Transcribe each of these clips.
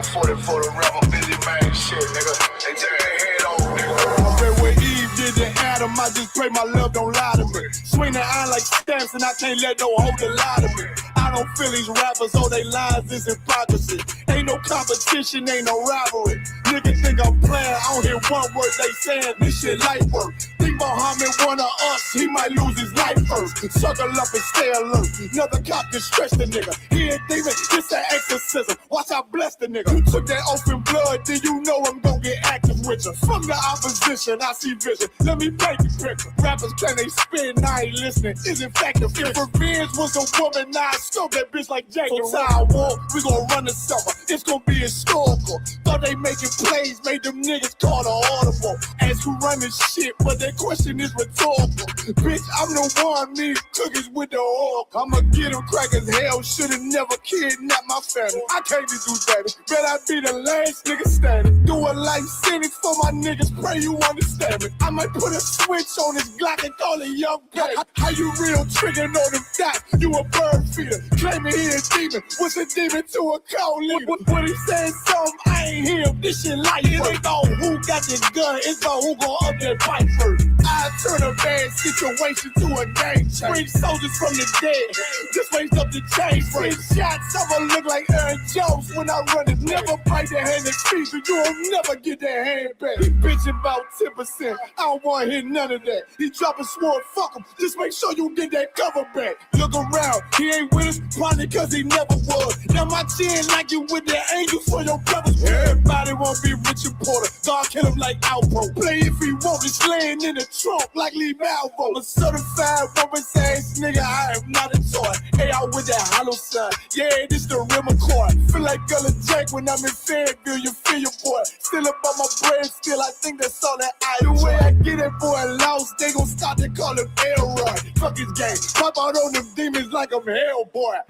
140 for the rapper, busy man shit, nigga. They tear their head off, nigga. I read what Eve did to Adam, I just pray my love don't lie to me. Swing the iron like stamps and I can't let no holder lie to me. I don't feel these rappers, all they lies is hypocrisy. Ain't no competition, ain't no rivalry. Niggas think I'm playing, I don't hear one word they saying, this shit light work. Think Muhammad one of us, he might lose his life first. Suckle up and stay alert, another cop can stretch the nigga. He ain't thieving, it's an exorcism, watch I bless the nigga. You took that open blood, then you know I'm gon' get active with you. From the opposition, I see vision, let me paint the picture. Rappers can they spin, I ain't listening, is in fact if revenge was a woman, now I scope that bitch like Jake. So Tower War, we gon' run the summer, it's gon' be historical. Thought they making plays, made them niggas call the audible. Ask who run this shit, but that question is rhetorical. Bitch, I'm the one, me cookies with the oil. I'ma get them crackers, hell, should've never kidnapped my family. I can't be do that, bet I be the last nigga standing. Do a life sentence for my niggas, pray you understand me. I might put a switch on this Glock and call it young pay. How you real trigger know them dots? You a bird feeder, claiming he a demon. What's a demon to a cold leader? What he saying something, I ain't hear. This shit life. It ain't about who got the gun, it's about who gon' up that fight first. I turn a bad situation to a game change. Bring soldiers from the dead, just raise up the chain. Free shots, I'ma look like Aaron Jones when I run it. Never bite the hand and feet, so you won't never get that hand back. He bitching about 10%, I don't wanna hear none of that. He dropping sword, fuck him, just make sure you get that cover back. Look around, he ain't with us, probably cause he never was. Now my chin like you with the angels for your brothers. Everybody won't be Richard Porter, God kill him like Alpo. Play if he want, it's laying in the trunk like Lee Malvo. A certified woman's ass nigga, I am not a toy. Hey, out with that hollow sign, yeah, this the rim accord. Feel like Gullah Jack when I'm in Fayetteville, you feel your boy. Still up on my bread, still I think that's all that I do. The way I get it, boy, lost, they gon' start to call him Elroy. Fuck his game, pop out on them demons like I'm Hellboy.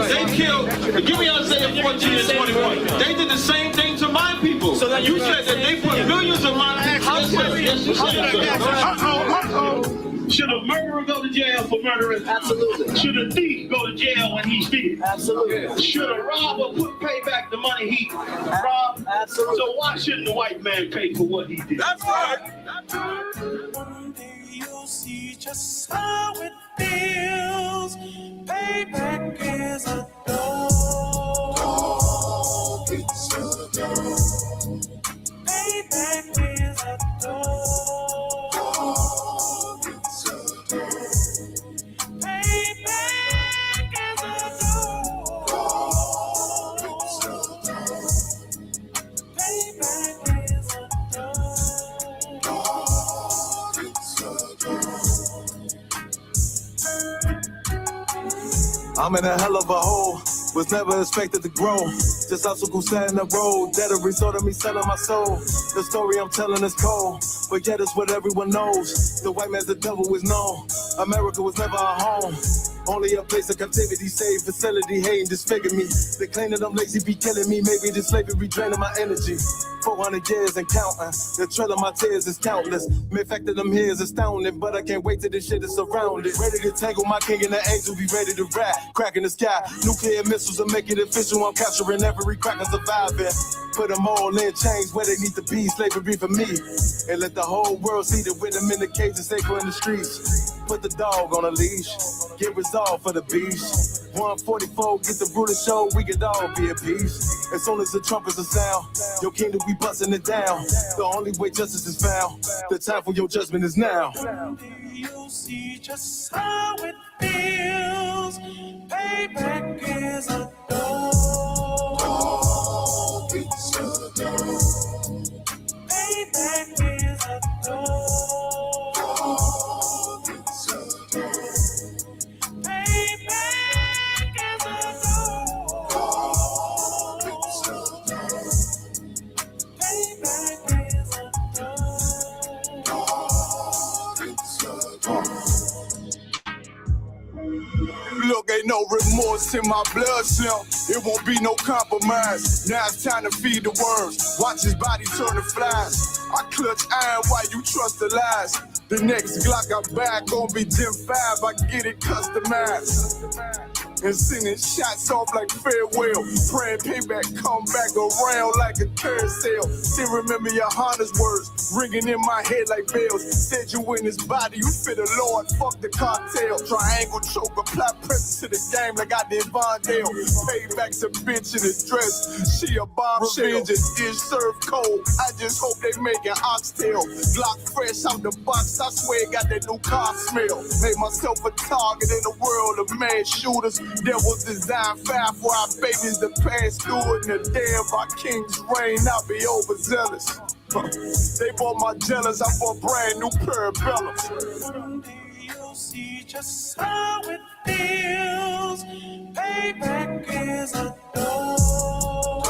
They killed, give me Isaiah 14 and 21. They did the same thing to my people. So that you said that they put millions of my houses. Should a murderer go to jail for murdering? Absolutely. Should a thief go to jail when he steals? Absolutely. Should a robber pay back the money he robbed? Absolutely. So why shouldn't the white man pay for what he did? That's right. That's right. One day you'll see just how it feels. Payback is a dog. It's a dog. Payback is a dog. It's a dog. Payback is a dog. It's a dog. Payback is a dog. It's a dog. I'm in a hell of a hole, was never expected to grow. Just hustle sat in the road, that a result of me selling my soul. The story I'm telling is cold, but yet it's what everyone knows. The white man's the devil is known. America was never our home. Only a place of captivity, safe facility, hating, disfigure me. They claim that I'm lazy, be killing me. Maybe this slavery draining my energy. 400 years and counting. The trail of my tears is countless. Main fact that I'm here is astounding, but I can't wait till this shit is surrounded. Ready to tangle my king and the angel, be ready to rap. Crack in the sky, nuclear missiles will make it official. I'm capturing every crack and surviving. Put them all in chains where they need to be. Slavery for me. And let the whole world see that with them in the cage and safer in the streets. Put the dog on a leash. Get resolved for the beast. 144, get the brutal show, we could all be at peace. As soon as the trumpets are sound, your kingdom we busting it down. The only way justice is found, the time for your judgment is now. You'll see just how it feels. Payback is a dog. It's a dog. Payback is a dog. It's a dog. Payback is a dog. No remorse in my blood cell. It won't be no compromise. Now it's time to feed the worms. Watch his body turn to flies. I clutch iron while you trust the lies. The next Glock I buy gon' be Gen 5. I get it customized. And sending shots off like farewell. Praying payback come back around like a carousel. Still remember your Honda's words ringing in my head like bells. Said you in his body, you fit the Lord, fuck the cartel. Triangle choke, apply pressure to the game like I did Vondale. Payback's a bitch in a dress. She a bombshell. Revenge is served cold. I just hope they making oxtail. Glock fresh out the box. I swear it got that new car smell. Made myself a target in a world of mad shooters. There was design fire for our babies to pass through it. And the day of our king's reign, I'll be overzealous. They bought my jealous, I bought brand new parabellums. Someday you'll see just how it feels. Payback is a dog.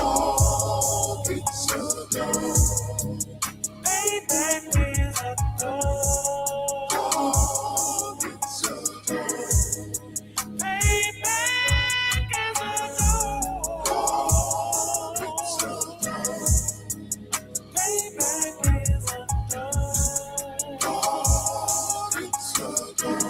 It's a dog. Payback is a dog. It's a dog. Payback is a dog. It's a dog. Payback is a dog. It's a dog.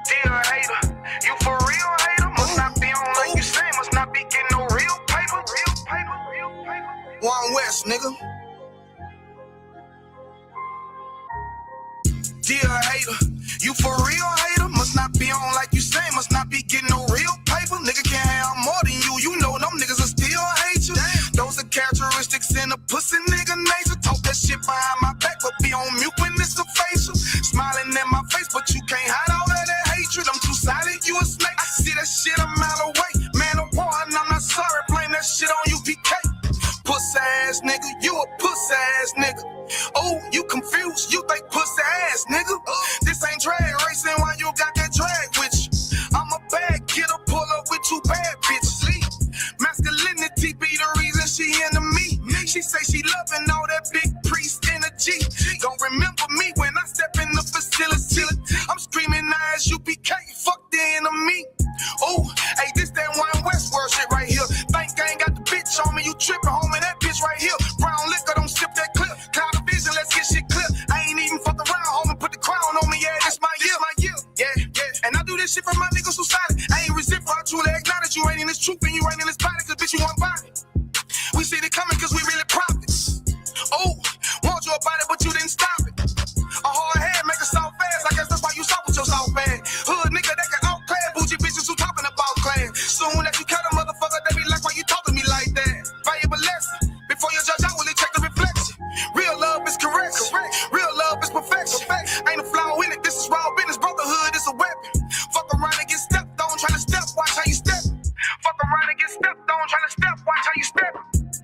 Dear hater, you for real hater? Must not be on like you say, must not be getting no real paper. Real paper. One West, nigga. Dear hater, you for real hater? Must not be on like you say, must not be getting no real paper. Nigga can't have more than you, you know them niggas will still hate you. Those are characteristics in a pussy nigga nature. Talk that shit behind my back, but be on mute when it's a facial. Smiling in my face, but you can't hide all of that hatred. I'm too silent, you a snake. I see that shit a mile away. Man of war, and I'm not sorry, blame that shit on you, PK. Pussy ass nigga, you a pussy ass nigga. Oh, you confused, you think pussy ass nigga. This ain't drag racing, why you got that drag with you? I'm a bad kidder, pull up with two bad bitches. Masculinity be the reason she into me. She say she loving all that big priest energy. Don't remember me when I step in the facility. I'm screaming as UPK, fuck the enemy. Oh, hey, this that One West world shit right here. Think I ain't got the bitch on me, you tripping, homie, that bitch right here. Brown liquor, don't sip that clip. Cloud of vision, let's get shit clear. I ain't even fuck around, homie, put the crown on me, yeah, this my year. Yeah. And I do this shit for my niggas who solid. I ain't resent for I truly acknowledge you ain't in this truth and you ain't in this body, cause bitch, you one body. We see it coming cause we really prophets. Oh, want you about it, but you didn't stop it. A hard head make a soft ass, I guess that's why you soft with your soft ass. Hood nigga that can outclass bougie bitches who talking about class. Soon as you cut a motherfucker, they be like, why you talking to me like that? Valuable lesson. Before you judge, I will check the reflection. Real love is correct. Real love is perfection. Ain't a flaw in it, this is raw business. Brotherhood is a weapon. Fuck around and get stepped on, tryna step, watch how you step. Fuck around and get stepped on, tryna step, watch how you step.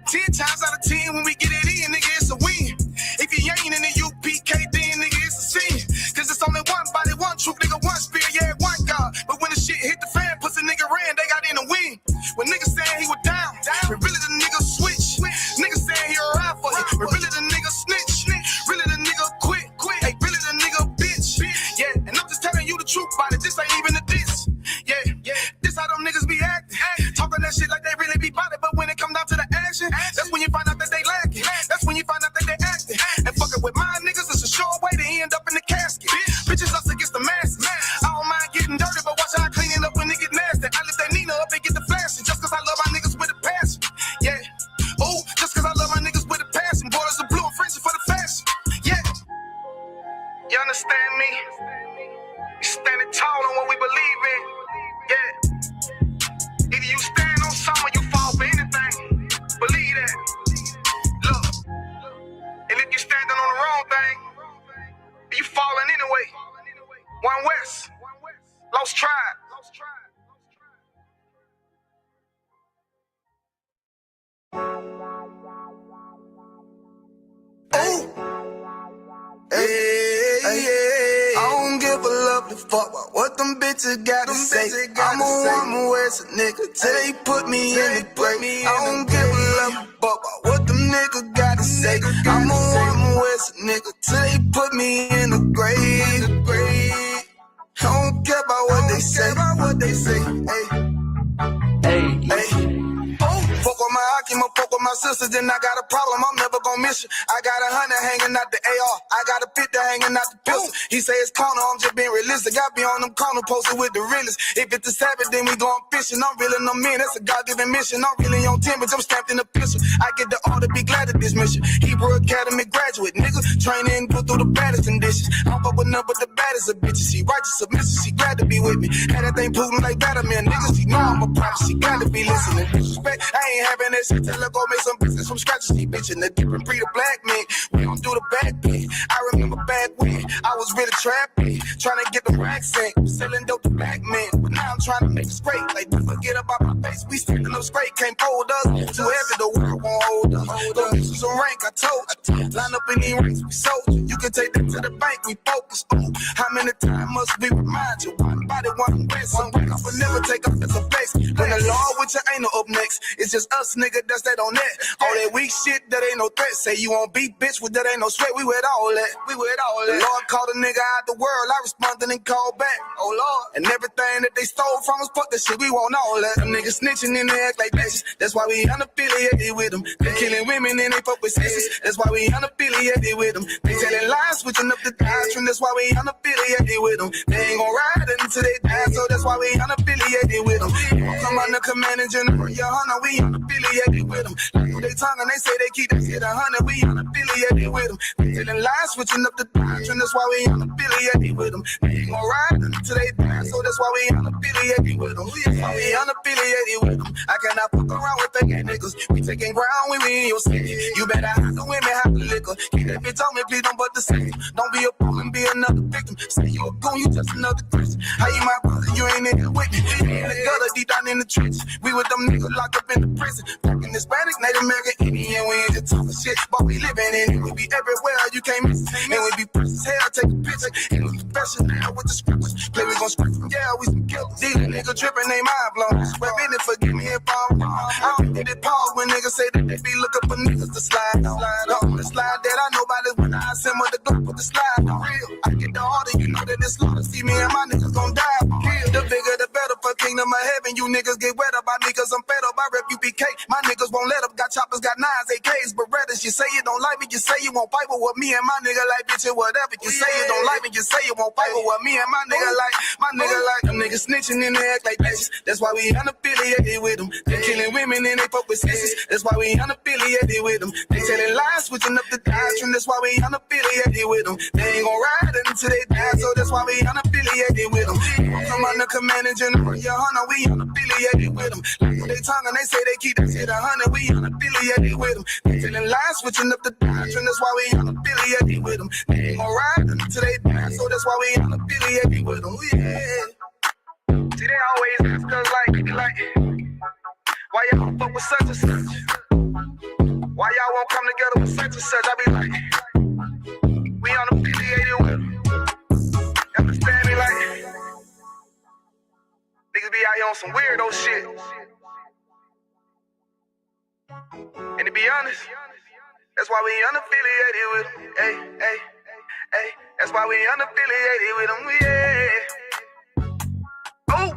10 times out of 10 when we get it in, nigga, it's a win. If you ain't in the UPK, then nigga, it's a sin. Cause it's only one body, one truth, nigga, one spirit, yeah, one God. But when the shit hit the fan, pussy nigga ran, they got in the win. When niggas saying he was down, when really the nigga switch. Niggas saying he a ride for you, when really the nigga snitch. Really the nigga quit. Hey, really the nigga bitch. Yeah, and I'm just telling you the truth about it, this ain't even a diss. Yeah, this how them niggas be acting. Talking that shit like they really be about it, but when it come down to the action, that's when you find out that they lacking. That's when you find out that they acting. And fucking with my niggas, it's a sure way to end up in the casket. Bitches us against the masses. I don't mind getting dirty, but watch how I clean it up when it get nasty. I lift that Nina up and get the flashing, just cause I love my niggas with a passion. Yeah. Oh, just cause I love my niggas with a passion. Borders are blue and frenzy for the fashion. Yeah. You understand me? We standing tall on what we believe in. Yeah. Either you stand on something or you fall for anything. Believe that. Look. And if you standing on the wrong thing, you falling anyway. One West. Lost Tribe. Hey, I don't give a lovely fuck about what them bitches gotta say. I'm a One West nigga till they put me in the grave. I don't give a lovely fuck about what them niggas gotta say. I'm a One West nigga till they put me in the grave. sisters, then I got a problem, I'm never gonna miss you. I got 100 hanging out the AR, I got a 50 hanging out the pistol. He say it's corner, I'm just being realistic. I be on them corner posted with the realest. If it's the Sabbath, then we going fishing. I'm reeling them in, that's a God-given mission. I'm really on 10, but I'm stamped in the pistol. I get the order, be glad of this mission. Hebrew Academy graduate, nigga. Training, go through the baddest conditions. I don't fuck with none but the baddest of bitches. She righteous, submissive, she glad to be with me. Had that thing Putin like that, man, nigga. She know I'm a prophet, she glad to be listening. Disrespect, I ain't having that shit. Tell her go make some business from scratch. She bitching the different breed of black men. We don't do the back bend. I remember back when I was really trapping, trying to get the racks in, selling dope to black men. But now I'm trying to make it straight. Like, don't forget about my face. We standing up straight, can't hold us. Too heavy, the world won't hold us. Go get you some rank, I told you. Line up in these ranks, we soldier. You can take that to the bank, we focus. Ooh, how many times must we remind you? One body, one rest. One break off, but never take off as a flex. When the law with you ain't no up next. It's just us, nigga, that's that on that. All that weak shit, that ain't no threat. Say you won't beat, bitch, with that ain't no sweat. We with all that. We with all that. The Lord called a nigga out the world. I responded and called back. Oh Lord. And everything that they stole from us, fuck that shit. We want all that. Them niggas snitching and they act like bitches. That's why we unaffiliated with them. They killing women and they fuck with sisters. That's why we unaffiliated with them. They telling lies, switching up the doctrine. That's why we unaffiliated with them. They ain't gon' ride until they die, so that's why we unaffiliated with them. Come on the command and general, your honor, we unaffiliated with them. Like they tongue and they say they keep that shit 100, we unaffiliated with them. They telling lies, switching up the doctrine. That's why we unaffiliated with them. They ain't gon' ride until they die, so that's why we unaffiliated with them. That's why we unaffiliated with them. I cannot fuck around with fake niggas. We taking ground when we in your city. You better hide the women, hide the liquor. Keep that bitch on me, please don't but the same. Don't be a fool and be another victim. Say you a goon, you just another Christian. How you my brother, you ain't in here with me. We in the gutter, deep down in the trenches. We with them niggas locked up in the prison. Fucking Hispanic, Native American, Indian. We ain't just talking shit, but we living in it. We be everywhere, you can't miss it. And we be fresh as hell, take a picture. And we professional with the scriptures. Play, we gon' scratch from, yeah, we some killers. These niggas tripping, they mind blown. Swear business, forgive me if I'm wrong. I don't get it pause when niggas say that they be looking for niggas to slide on. The slide that I know about is when I send with the Glock with the slide on. I get the order, you know that it's slaughter. See me and my niggas gon' die. The bigger the better for kingdom of heaven. You niggas get wet up by me cause I'm fed up. I rep UPK. My niggas won't let up. Got choppers, got nines, AKs, Berettas. You say you don't like me, you say you won't fight with me and my nigga like bitch or whatever. You say you don't like me, you say you won't fight with me and my nigga like. Them niggas snitching and they act like bitches. That's why we unaffiliated with them. They killing women and they fuck with sisters. That's why we unaffiliated with them. They telling lies, switching up the doctrine. That's why we unaffiliated with them. They ain't gon' ride until they die, so that's why we unaffiliated with them. Come on the command and general, your honor, we unaffiliated with them. Like they tongue and they say they keep that shit 100, we unaffiliated with them. They telling lies, switching up the doctrine. That's why we unaffiliated with them. They ain't gon' ride until they die, so that's why we unaffiliated with them. Yeah. See, they always ask us like, why y'all don't fuck with such and such? Why y'all won't come together with such and such? I be like, we unaffiliated with them. Understand me? Like, niggas be out here on some weirdo shit. And to be honest, that's why we unaffiliated with them. Hey. That's why we unaffiliated with them. Yeah. Oh.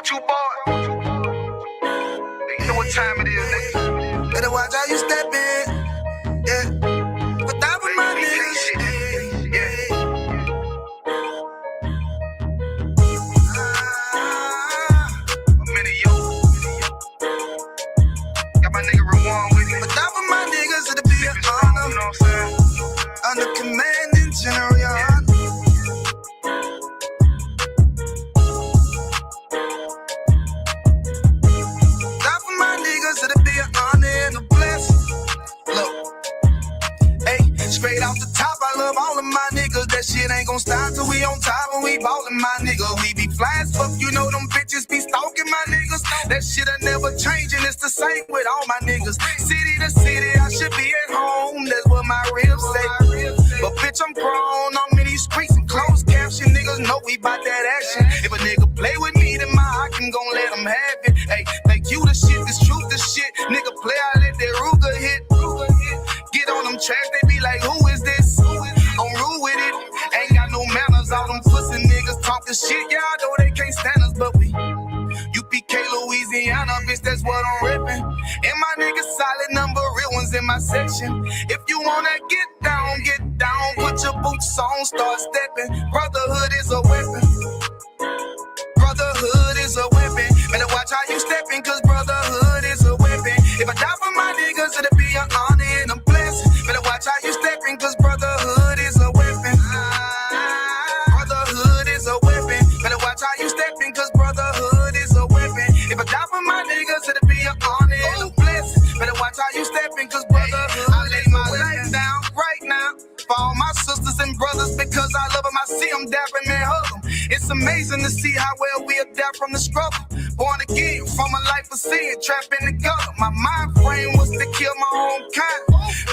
You boy, you know what time it is, nigga. Better watch how you step in, yeah. But that was my niggas, yeah. I'm in it, yo. Got my nigga Rewan with me. But that was my niggas, it'll be an honor. You know what I'm saying? Under command and general, your honor. Straight off the top, I love all of my niggas. That shit ain't gon' stop till we on top and we ballin', my nigga. We be fly as fuck, you know them bitches be stalking my niggas. That shit'll never change and it's the same with all my niggas. City to city, I should be at home. That's what my ribs say. But bitch, I'm grown. I'm in these streets and closed caption. Niggas know we bout that but we UPK, Louisiana, bitch, that's what I'm reppin'. And my niggas solid number, real ones in my section. If you wanna get down, put your boots on, start stepping. Brotherhood is a weapon. Brotherhood is a weapon. Better watch how you steppin', cause brotherhood is a weapon. If I die for my niggas, it'll be an honor and a blessing. Better watch how you steppin', cause brotherhood is a weapon. Brotherhood is a weapon. Better watch how you steppin', cause brotherhood is a weapon. If I die for my niggas, it'll be an honor and a blessing. Better watch how you steppin', cause brotherhood I lay my life down right now for all my sisters and brothers, because I love them. I see them dapping and hug them. It's amazing to see how well we adapt from the struggle. Born again from a life of sin, trapped in the gutter. My mind frame was to kill my own kind.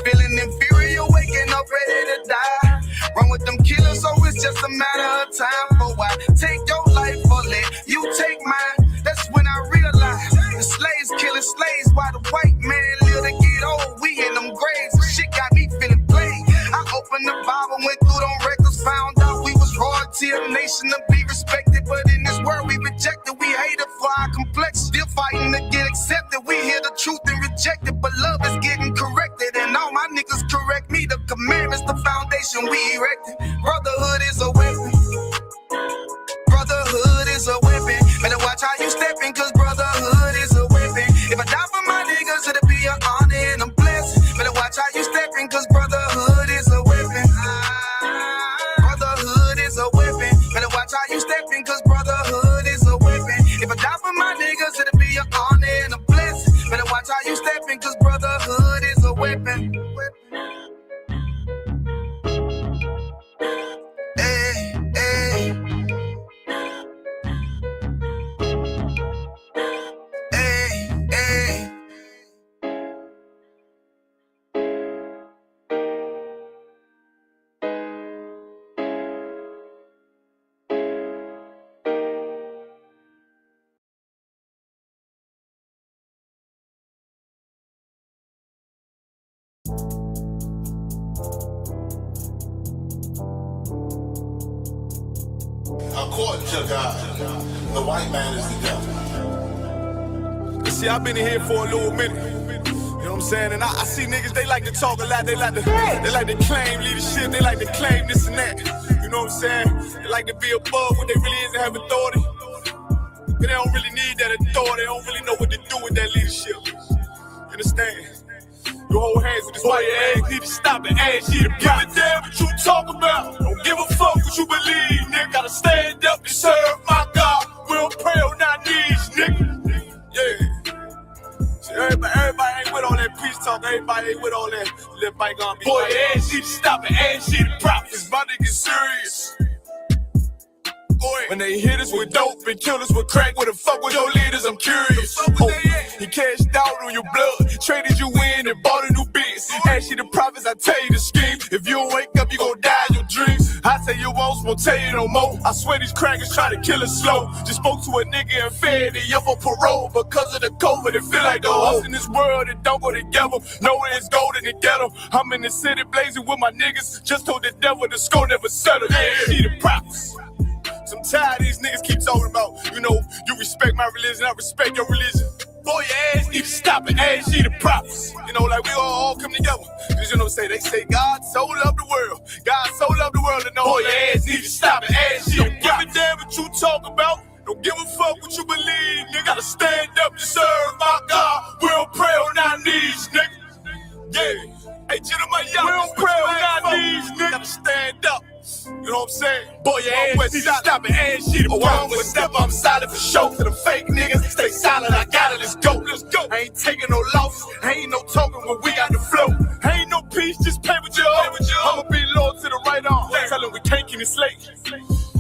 Feeling inferior, waking up ready to die. Run with them killers, so it's just a matter of time. For I take your life or let you take mine. That's when I realized the slaves killing slaves while the white man live to get old. We in them graves, the shit got me feeling played. I opened the Bible, went through them records, found out we was royalty, a nation to be respected. But in this world we rejected, we hated for our complexion. Still fighting to get accepted. We hear the truth and reject it, but love is getting corrected. And all my niggas correct me. The commandments, the foundation we erected. Brotherhood is a weapon. Brotherhood is a weapon. Better watch how you steppin', cause brotherhood is a weapon. If I die for my niggas, it'll be an honor and a blessing. Better watch how you steppin', cause brotherhood is a weapon. Brotherhood is a weapon. Better watch how you steppin', cause brotherhood is a weapon. If I die for my niggas, it'll be an honor and a blessing. Better watch how you steppin', cause brotherhood is a weapon. Hey, hey. Hey, hey. According to God, the white man is the devil. See, I've been in here for a little minute. You know what I'm saying? And I see niggas, they like to talk a lot. They like to claim leadership. They like to claim this and that. You know what I'm saying? They like to be above what they really is and have authority. But they don't really need that authority. They don't really know what to do with that leadership. You understand? You hold hands with this white ass, need to stop and ask you to give a damn what you talk about. Don't give a fuck what you believe, nigga. Gotta stand up and serve my God. We don't pray on our knees, nigga. Yeah. See, everybody ain't with all that peace talk. Everybody ain't with all that lip bite on me. Boy, ask you to stop and ask you to prop. It's about to get serious. When they hit us with dope and kill us with crack, where the fuck with your leaders? I'm curious. He cashed out on your blood, traded you in and bought a new biz. Ask you the prophets, I tell you the scheme. If you don't wake up, you gon' die in your dreams. I say you won't tell you no more. I swear these crackers try to kill us slow. Just spoke to a nigga and fed he up for parole. Because of the COVID, it feel like the host in this world that don't go together. Nowhere is gold in the ghetto. I'm in the city blazing with my niggas. Just told the devil the score never settled. See the prophets. I'm tired of these niggas keep talking about, you know, you respect my religion, I respect your religion. Boy, your ass need to stop and ask you the prophets. You know, like we all come together. Cause you know what I'm saying? They say God so loved the world. God so loved the world, and know your ass need to stop and ask you the prophets. Don't give a damn what you talk about. Don't give a fuck what you believe, nigga. Gotta stand up to serve my God. We don't pray on our knees, nigga. Yeah. Hey, gentlemen, y'all, we don't pray on our knees, nigga. Gotta stand up. You know what I'm saying? Boy, your ass need to stop and ask shit. Oh, I'm with step, I'm solid for show. To the fake niggas, stay silent, I got it, let's go. Let's go. I ain't taking no losses, ain't no talking when we got the flow. Ain't no peace, just pay with your own. I'ma be loyal to the right arm. Tell him we can't keep it slate.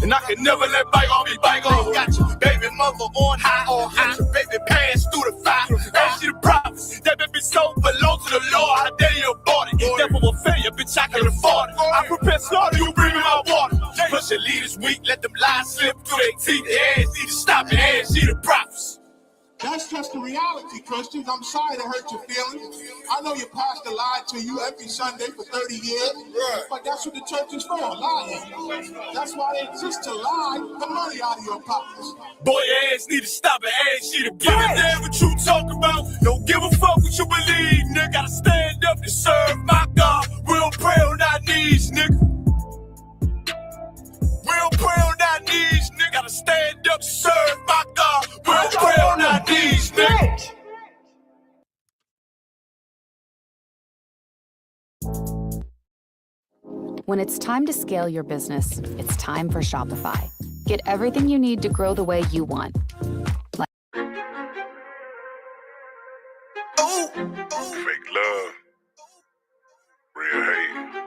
And I can never let bygone be bygone. Got your baby mother on high, got your baby pass through the fire. Ask you the prophets, that baby soul belong to the Lord. How dare you abort it? Devil will fail you, bitch, I can afford it. I prepare slaughter, you bring me my water. Push your leaders weak, let them lies slip through their teeth. Their ass need to stop and ask you the prophets. That's just the reality, Christians. I'm sorry to hurt your feelings. I know your pastor lied to you every Sunday for 30 years, but that's what the church is for, lying. That's why they exist, to lie the money out of your pockets. Boy, your ass need to stop and ask you to give a damn what you talk about. Don't give a fuck what you believe, nigga. Gotta stand up and serve my God. We'll pray on our knees, nigga. We'll pray on our knees, nigga. Gotta stand up and serve my God. We'll pray on our knees, nigga. When it's time to scale your business, it's time for Shopify. Get everything you need to grow the way you want. Fake love, real hate.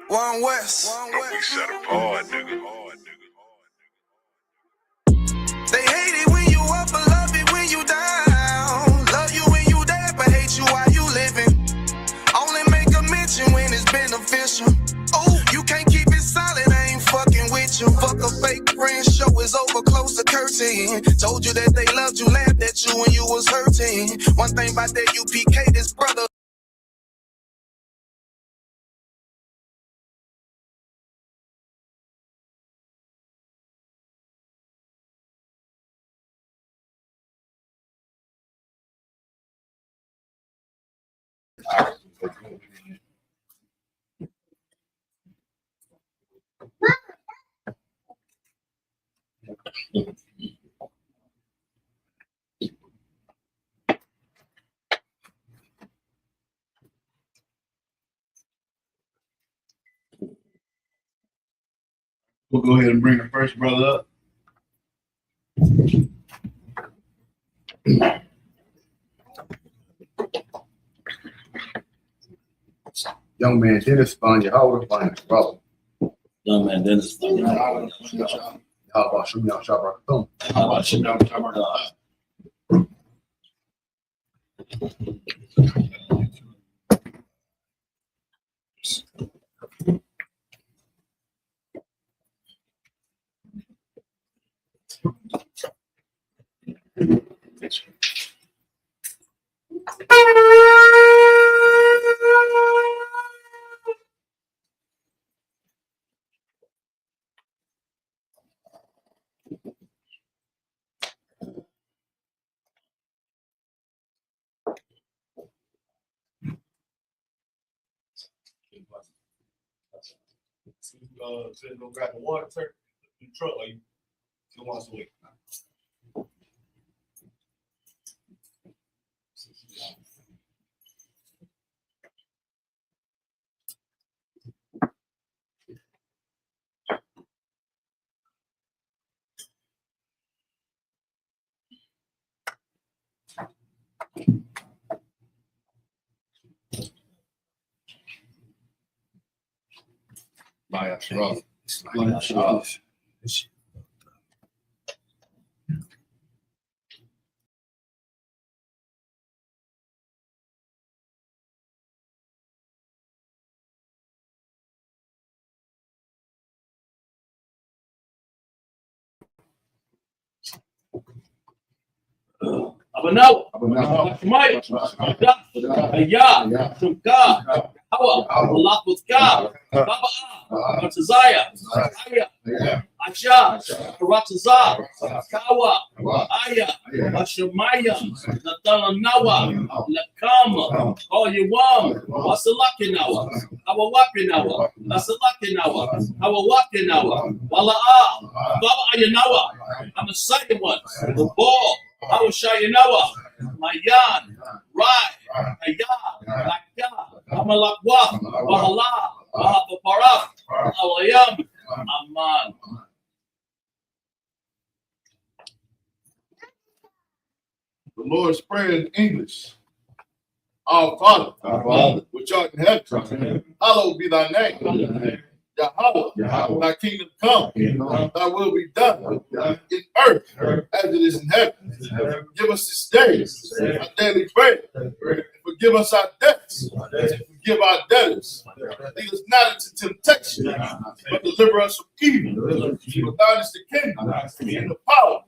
One West. But we set apart, nigga. They hate it when you up, but love it when you down. Love you when you dead, but hate you while you living. Only make a mention when it's beneficial. Oh, you can't keep it solid, I ain't fucking with you. Fuck a fake friend, show is over, close the curtain. Told you that they loved you, laughed at you when you was hurting. One thing about that UPK, this brother. We'll go ahead and bring the first brother up. Young man, Dennis found your Howard find his brother. Young man, Dennis. How about shooting out shop rock? How about shooting out shop rock? Said go grab the water tank in the truck, like you want us to wait. That's rough. Abanaw, Mike, Aya, Shumka, Hawa, Laputka, Baba, Artazaya, Aya, Asha, Rataza, Kawa, Aya, Ashamaya, Natalanawa, Lakama, all you want, what's the lucky now? Our wapping now, that's the lucky now, our wapping now, Walla, Baba Ayanawa, I'm the second one, the ball. I will show you Noah, my yan, right, Aya, Laka, Amalakwa, Bahala, Bahapaparaf, Alayam, Aman. The Lord's Prayer in English. Our Father, which art in heaven, hallowed be thy name. Yahweh, thy kingdom come, thy will be done in earth as it is in heaven. Give us this day our daily bread. Forgive us our debts, and forgive our debtors. Lead us not into temptation, but deliver us from evil. For thine is the kingdom, and the power,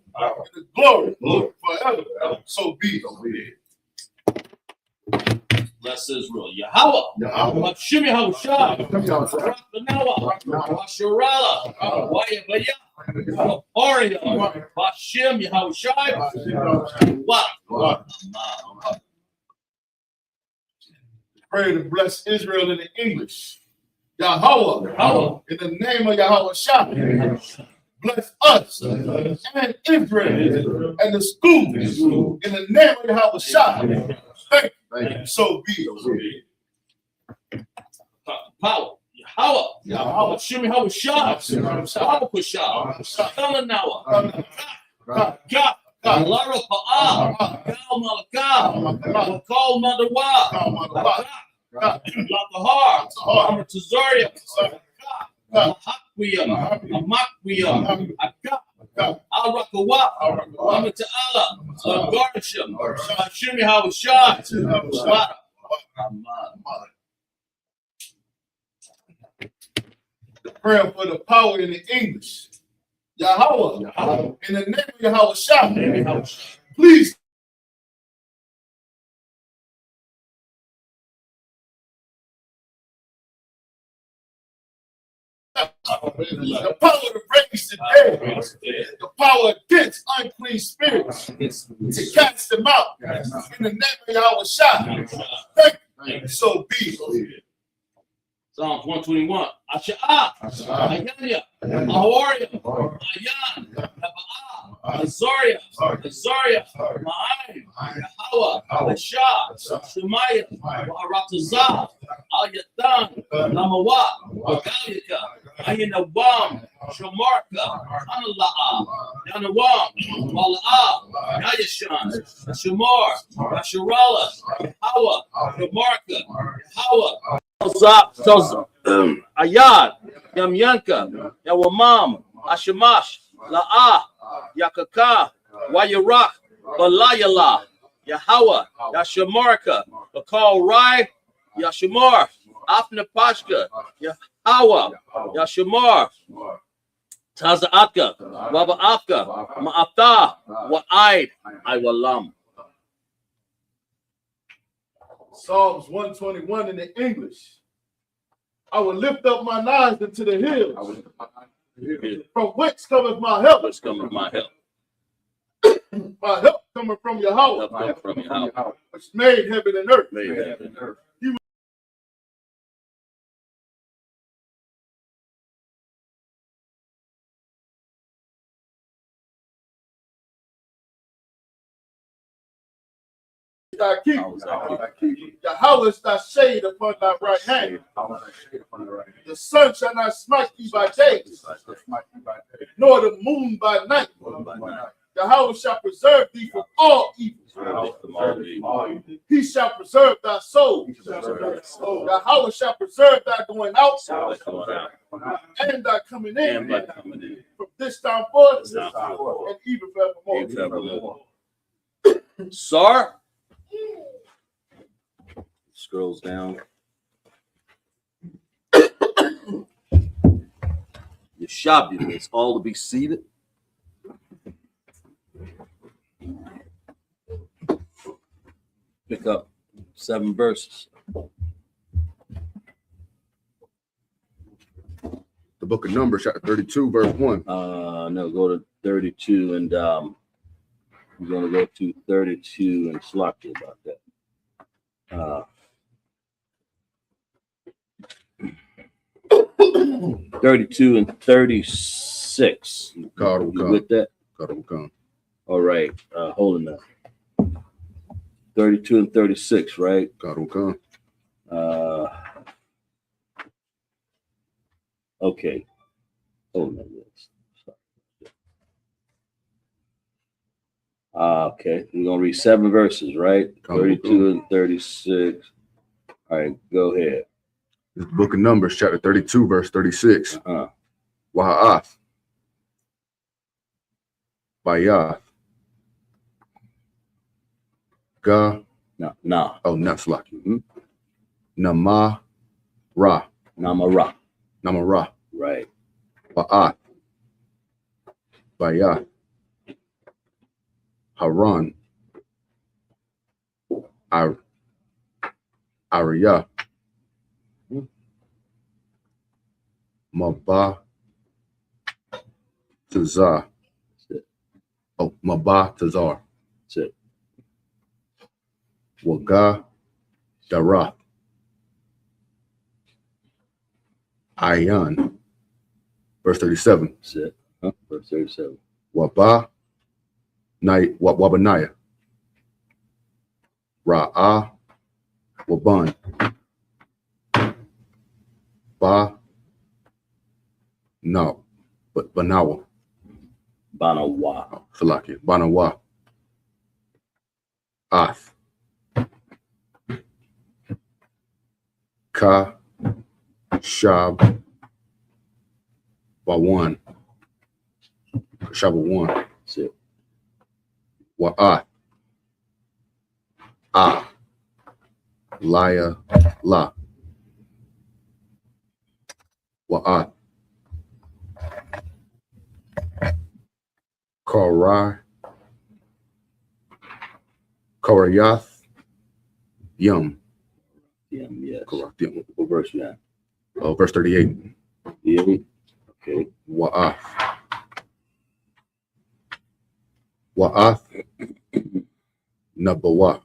the glory forever. So be it. Bless Israel. Yahweh. Shimmy Haushai. Rakanawa. Asherala. Wayabaya. Oria. Bashim Yahushai. What? Pray to bless Israel in the English. Yahweh. In the name of Yahweh Shah. Bless us and Israel and the schools in the name of Yahweh Shah. Thank you. So be it. Power. Yahweh. Shimmy Haushai. Baba Kushah. Kalanawa. God. Lara Pa'ah. Gal Malakah. Call Madawa. Lakahar. Amar Tazaria. Mahakwiya. Amakwiya. Akah. Al-Rakawa. Amar Ta'ala. Garnishim. Shimmy Haushai. Swata. The prayer for the power in the English. Yahweh. In the name of Yahweh Shah. Please. The power to raise the dead, the power against unclean spirits, to cast them out in the name of Yahweh Shah. Thank you. So be it. Psalms 121. Asha'ah. Ayanya. Ahoria. Ayan. Yaba'ah. Azaria. Ma'aim. Yahweh. Ashah. Shemaiah. Waharatazah. Al-Yatan. Lamawa. Wagalika. Ayinawam. Shamarka. Anala'ah. Yanawam. Wala'ah. Yayashan. Shamar. Asherala. Yahweh. Shamarka. Yahweh. Ayad, Yamyanka, Yawamam, Ashamash, La'ah, Yakaka, Wayarak, Balayala, Yahweh, Yashamarka, Bakal Rai, Yashamar, Afna Pashka, Yahweh, Yashamar, Tazaatka, Waba'afka, Ma'afta, Wa'aid, Iwalam. Psalms 121 in the English. I will lift up my eyes into the hills. From whence cometh my help? My help. My help coming from Yahweh, which made heaven and earth. Thy keep. Yahweh is thy shade upon thy right hand. The sun shall not smite thee by day, nor the moon by night. Yahweh shall preserve thee from all evil. He shall preserve thy soul. Yahweh shall preserve thy going out and thy coming in from this time forth and even forevermore. Sir. Scrolls down. Yeshabim is all to be seated. Pick up 7 verses. The book of Numbers, chapter 32, verse 1. No, go to 32 and we're going to go to 32 and sloppy about that. 32 and 36. You with that? All right. Hold on now. 32 and 36, right? Okay. Hold on. Okay. We're going to read 7 verses, right? 32 and 36. All right. Go ahead. This book of Numbers, chapter 32, verse 36. Waha'ath. Bayath. Ga. Nah. Oh, Naslaki. Nama. Ra. Namara. Namara. Right. Ba'ath. Bayath. Haran, Arya, Maba, Tazar. Oh, Maba, Tazar. That's it. Waga, Dara, Ayan. Verse 37. That's it. Huh? Verse 37. Wabanaya, Ra'ah, Waban, Ba, no, but Banawa, Banawa. Salaki, Banawa, Ath, Ka, Shab, Bawan, Shabawan, That's it. Wa'ath, Ah, Laya, La, Wa'ath, Korayath, Yum. Yes. Korath, What verse you at? verse 38. Yeah. Okay. Wa'ath. Wa'ath, Nabawa.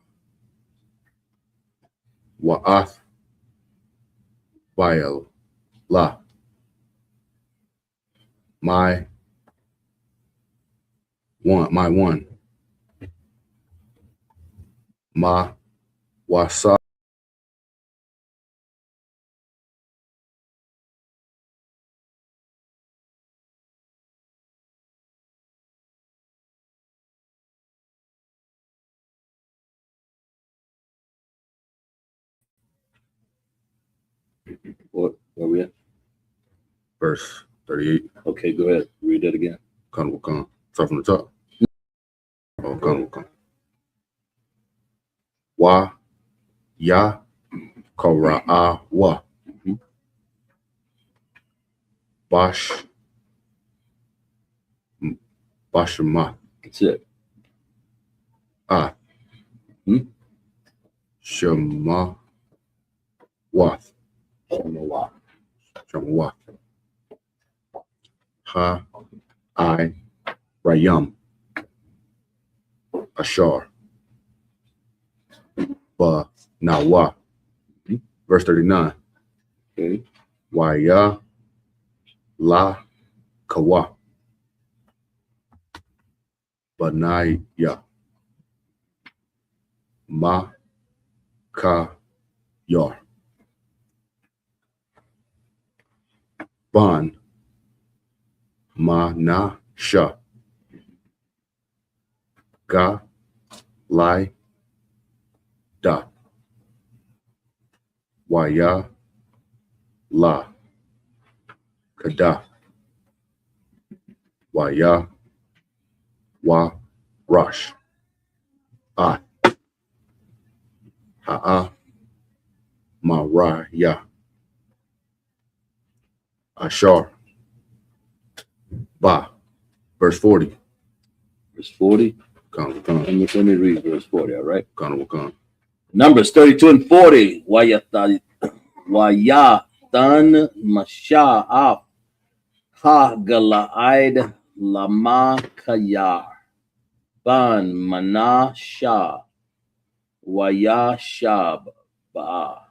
Wa'ath, Baal, La. My one. Ma, Wasa. Where we at? Verse 38. Okay, go ahead. Read that again. Kan Wakan. Start from the top. Oh, Kan Wakan. Wa, Ya, Kara'a, Wa. Bash, Bashama. That's it. Ah. Shema, Wath. Shemawa. Shemawath. Ha, I, Rayam. Ashar. Ba, Nawa. Verse 39. Okay. Waya, La, Kawa. Banaya. Ma, Ka, Yar. Ban, Ma, Na, Sha. Ga, Lai, Da. Waya, La, Kada. Waya, Wa, Rosh. Ah. Ha'a, Maraya. Ashar. Ba. Verse 40. Verse 40. Kan. Let me read verse 40, all right? Kan. Numbers 32 and 40. Wayatan Masha'af Ha Galaid Lama Kayar Ban Manasha Wayashab Ba.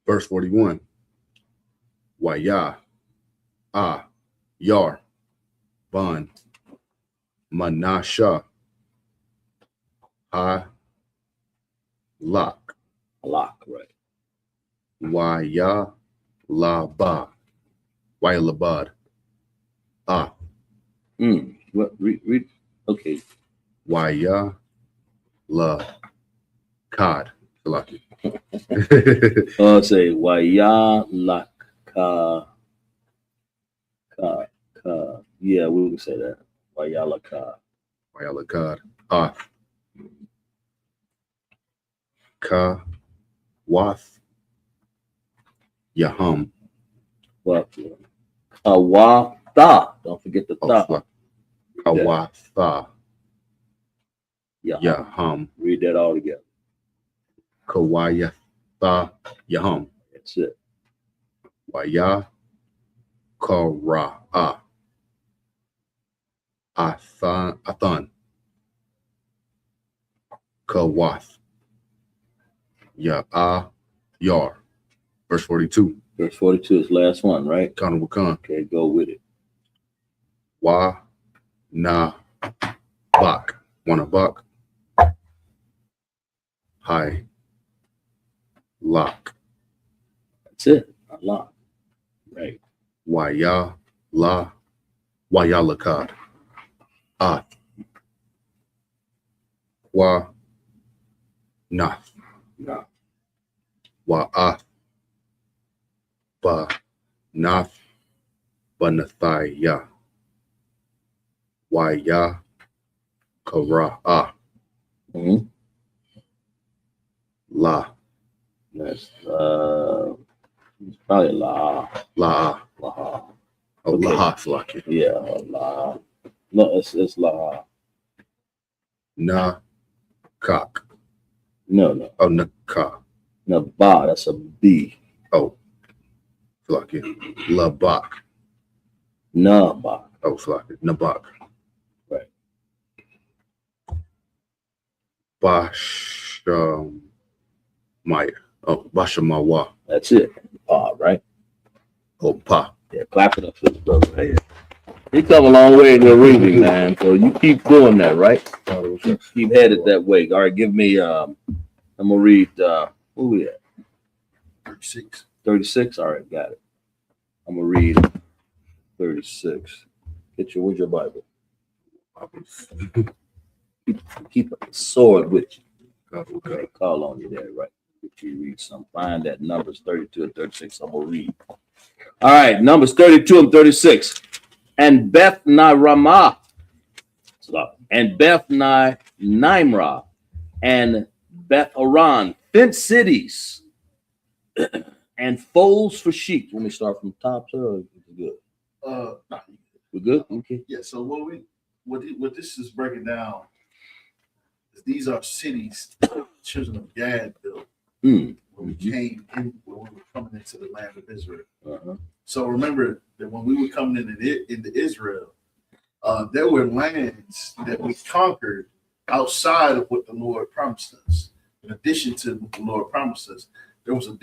Verse 41. Waya. Ah. Yar. Ban. Manasha. Ha. Lak. Lock, right? Waya. Laba. Waya Labad. Ah. What? Read. Okay. Waya. La. Kad. Salaki. Say Waya Laka. Ka. Yeah, we can say that. Waya Laka. Waya Lakad. Ah. Ka. Wath. Yaham. What? Kawata. Don't forget the ta. Kawatha Yaham. Yaham. Read that all together. Kawayatha Yaham. That's it. Waya Kara'a Athan Kawath Ya'a Yar. Verse 42. Verse 42 is the last one, right? Kana Wakan. Okay, go with it. Wa na bak. Wanna buck. Hi. Lock. That's it. Allah. Right. Waya la Wayalaka. Ah. Wa nath. No. Wa'ath. Ba nath Banathaya. Waya Kara'a. Mm-hmm. La. That's it's probably La. La. La. Oh, Okay. Laha Flaki. Yeah, La. No, it's La. Na Kak. No. Oh, Naka. No, Ba, that's a B. Oh, Flaki. Labak. Na Ba. Oh, Flaki. Nabak. Right. Maya. Oh, Bashamawa. That's it. Ba, right? Oh, Pa. Yeah, clap it up for the brother. Hey, he come a long way in your reading, man. So you keep doing that, right? Keep headed that way. All right, give me I'm gonna read who we at? 36. 36. All right, got it. I'm gonna read 36. Where's your Bible? Keep a sword with you. Okay, call on you there, right? If you read some, find that Numbers 32 and 36. I'm gonna read. All right, Numbers 32 and 36. And Beth Ramah, and Beth Nimrah, and Beth Aran, fenced cities, and folds for sheep. Let me start from the top, sir. Good. We're good. Okay. Yeah. So what this is breaking down is these are cities children of Gad built when we came in, when we were coming into the land of Israel. So remember that when we were coming into Israel, there were lands that we conquered outside of what the Lord promised us. In addition to what the Lord promised us, there was a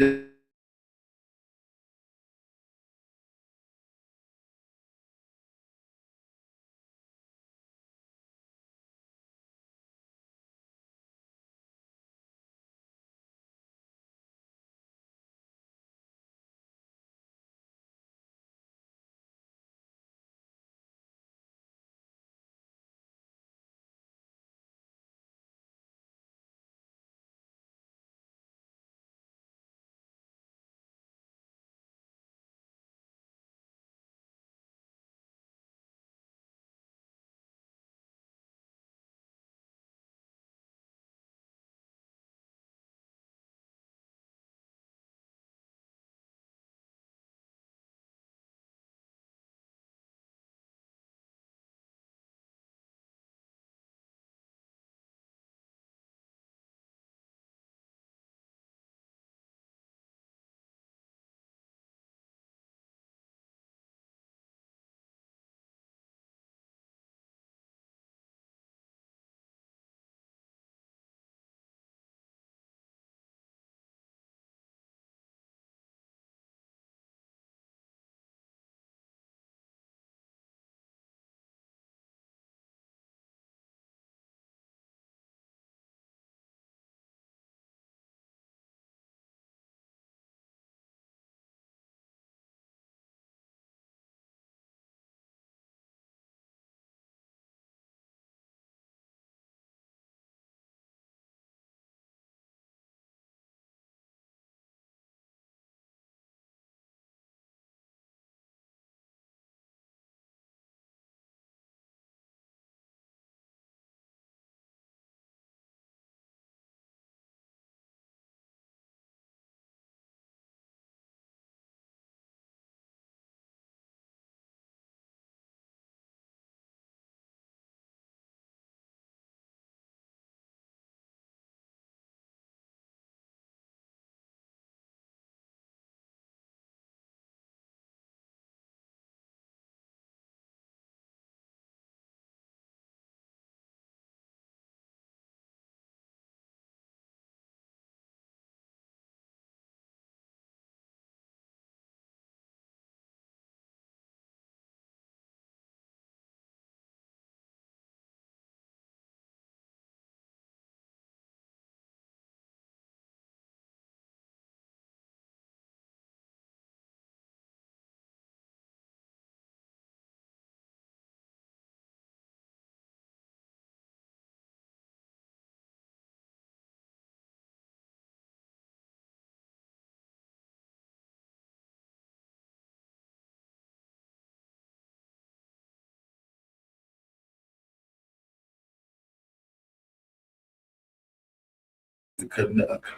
A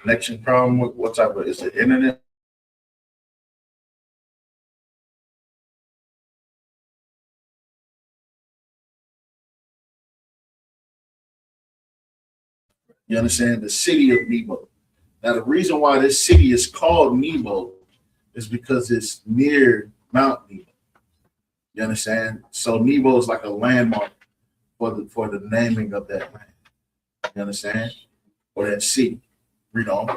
connection problem? What type of, is it internet? You understand? The city of Nebo. Now, the reason why this city is called Nebo is because it's near Mount Nebo. You understand? So Nebo is like a landmark for the naming of that land. You understand? Or that city. Read on.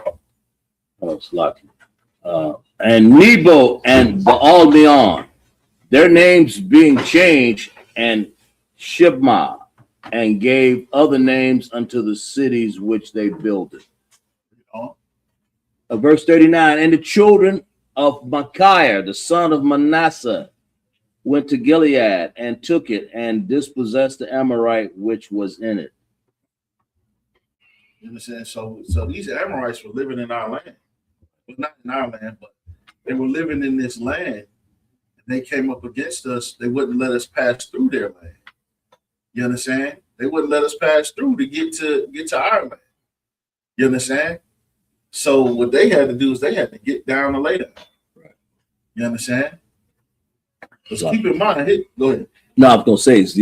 Oh, it's lucky. And Nebo and Baal-meon, their names being changed, and Shibmah, and gave other names unto the cities which they builded. Verse 39, and the children of Micaiah, the son of Manasseh, went to Gilead and took it and dispossessed the Amorite which was in it. You understand? So these Amorites were living in our land. Well, not in our land, but they were living in this land. And they came up against us. They wouldn't let us pass through their land. You understand? They wouldn't let us pass through to get to our land. You understand? So what they had to do is they had to get down and lay down. Right. You understand? Just keep in mind. Go ahead. No, I was gonna say it's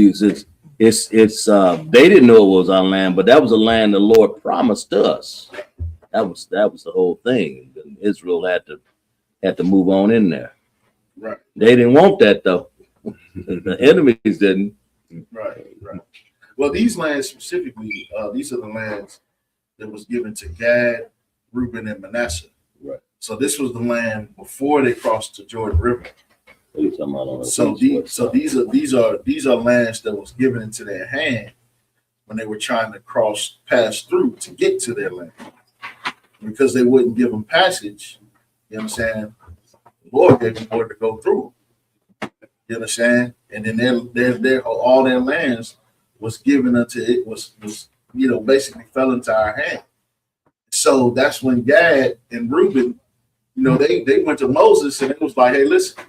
they didn't know it was our land, but that was a land the Lord promised us. That was the whole thing. Israel had to move on in there. Right. They didn't want that though. The enemies didn't. Right. Well, these lands specifically, these are the lands that was given to Gad, Reuben, and Manasseh. Right. So this was the land before they crossed the Jordan River. So these are lands that was given into their hand when they were trying to pass through to get to their land. Because they wouldn't give them passage, you understand? The Lord gave them word to go through. You understand? And then their all their lands was given unto it was basically fell into our hand. So that's when Gad and Reuben, they went to Moses and it was like, hey, listen,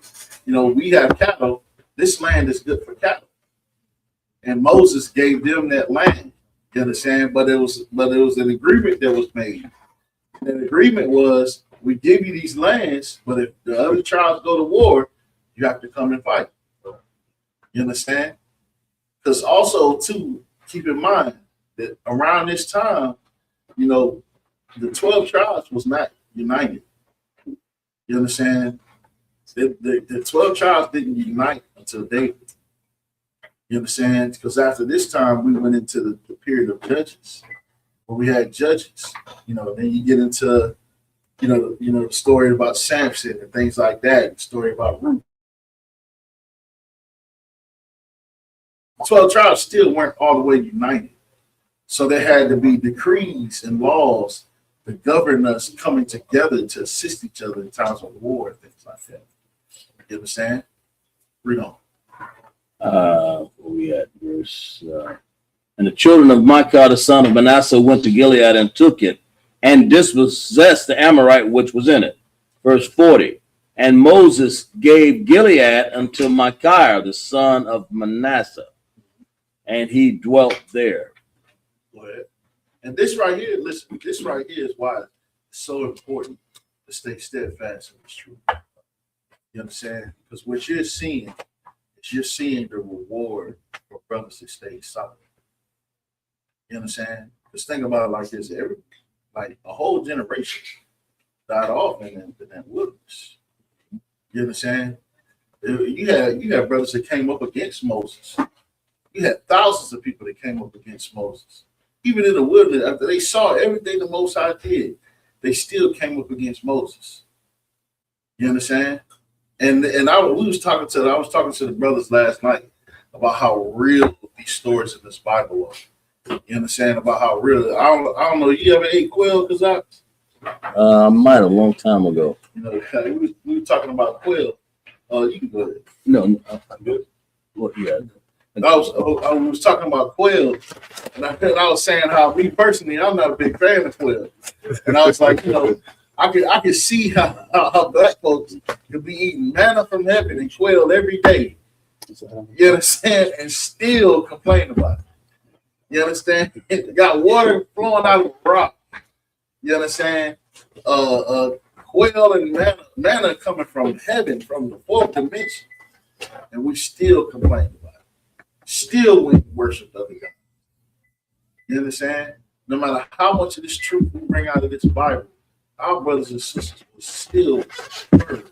we have cattle. This land is good for cattle. And Moses gave them that land. You understand? But it was an agreement that was made. And the agreement was, we give you these lands, but if the other tribes go to war, you have to come and fight. You understand? Because also, too, keep in mind that around this time, the 12 tribes was not united. You understand? The 12 tribes didn't unite until David. You understand? Because after this time, we went into the period of judges, where we had judges. Then you get into, the story about Samson and things like that. The story about Ruth. 12 tribes still weren't all the way united. So there had to be decrees and laws to govern us coming together to assist each other in times of war and things like that. You understand? Read on. Where we at? Verse. And the children of Micah, the son of Manasseh, went to Gilead and took it and dispossessed the Amorite which was in it. Verse 40. And Moses gave Gilead unto Micaiah, the son of Manasseh, and he dwelt there. Go ahead. And this right here, listen, this right here is why it's so important to stay steadfast in this truth. You understand? Because what you're seeing is the reward for brothers that stay solid. You understand? Just think about it like this: a whole generation died off in that wilderness. You understand? You had brothers that came up against Moses. You had thousands of people that came up against Moses. Even in the wilderness, after they saw everything the Most High did, they still came up against Moses. You understand? And I was talking to the brothers last night about how real these stories in this Bible are. You understand? About how real. I don't know. You ever ate quail? I might a long time ago. We were talking about quail. You can go ahead. No, I'm good. Well, yeah. I was talking about quail, and I was saying how me personally, I'm not a big fan of quail, and I was like, I could see how black folks could be eating manna from heaven and quail every day. You understand? And still complain about it. You understand? It got water flowing out of a rock, You understand? Quail and manna coming from heaven, from the fourth dimension, and we still complain about it. Still we worship other God. You understand? No matter how much of this truth we bring out of this Bible, our brothers and sisters will still prefer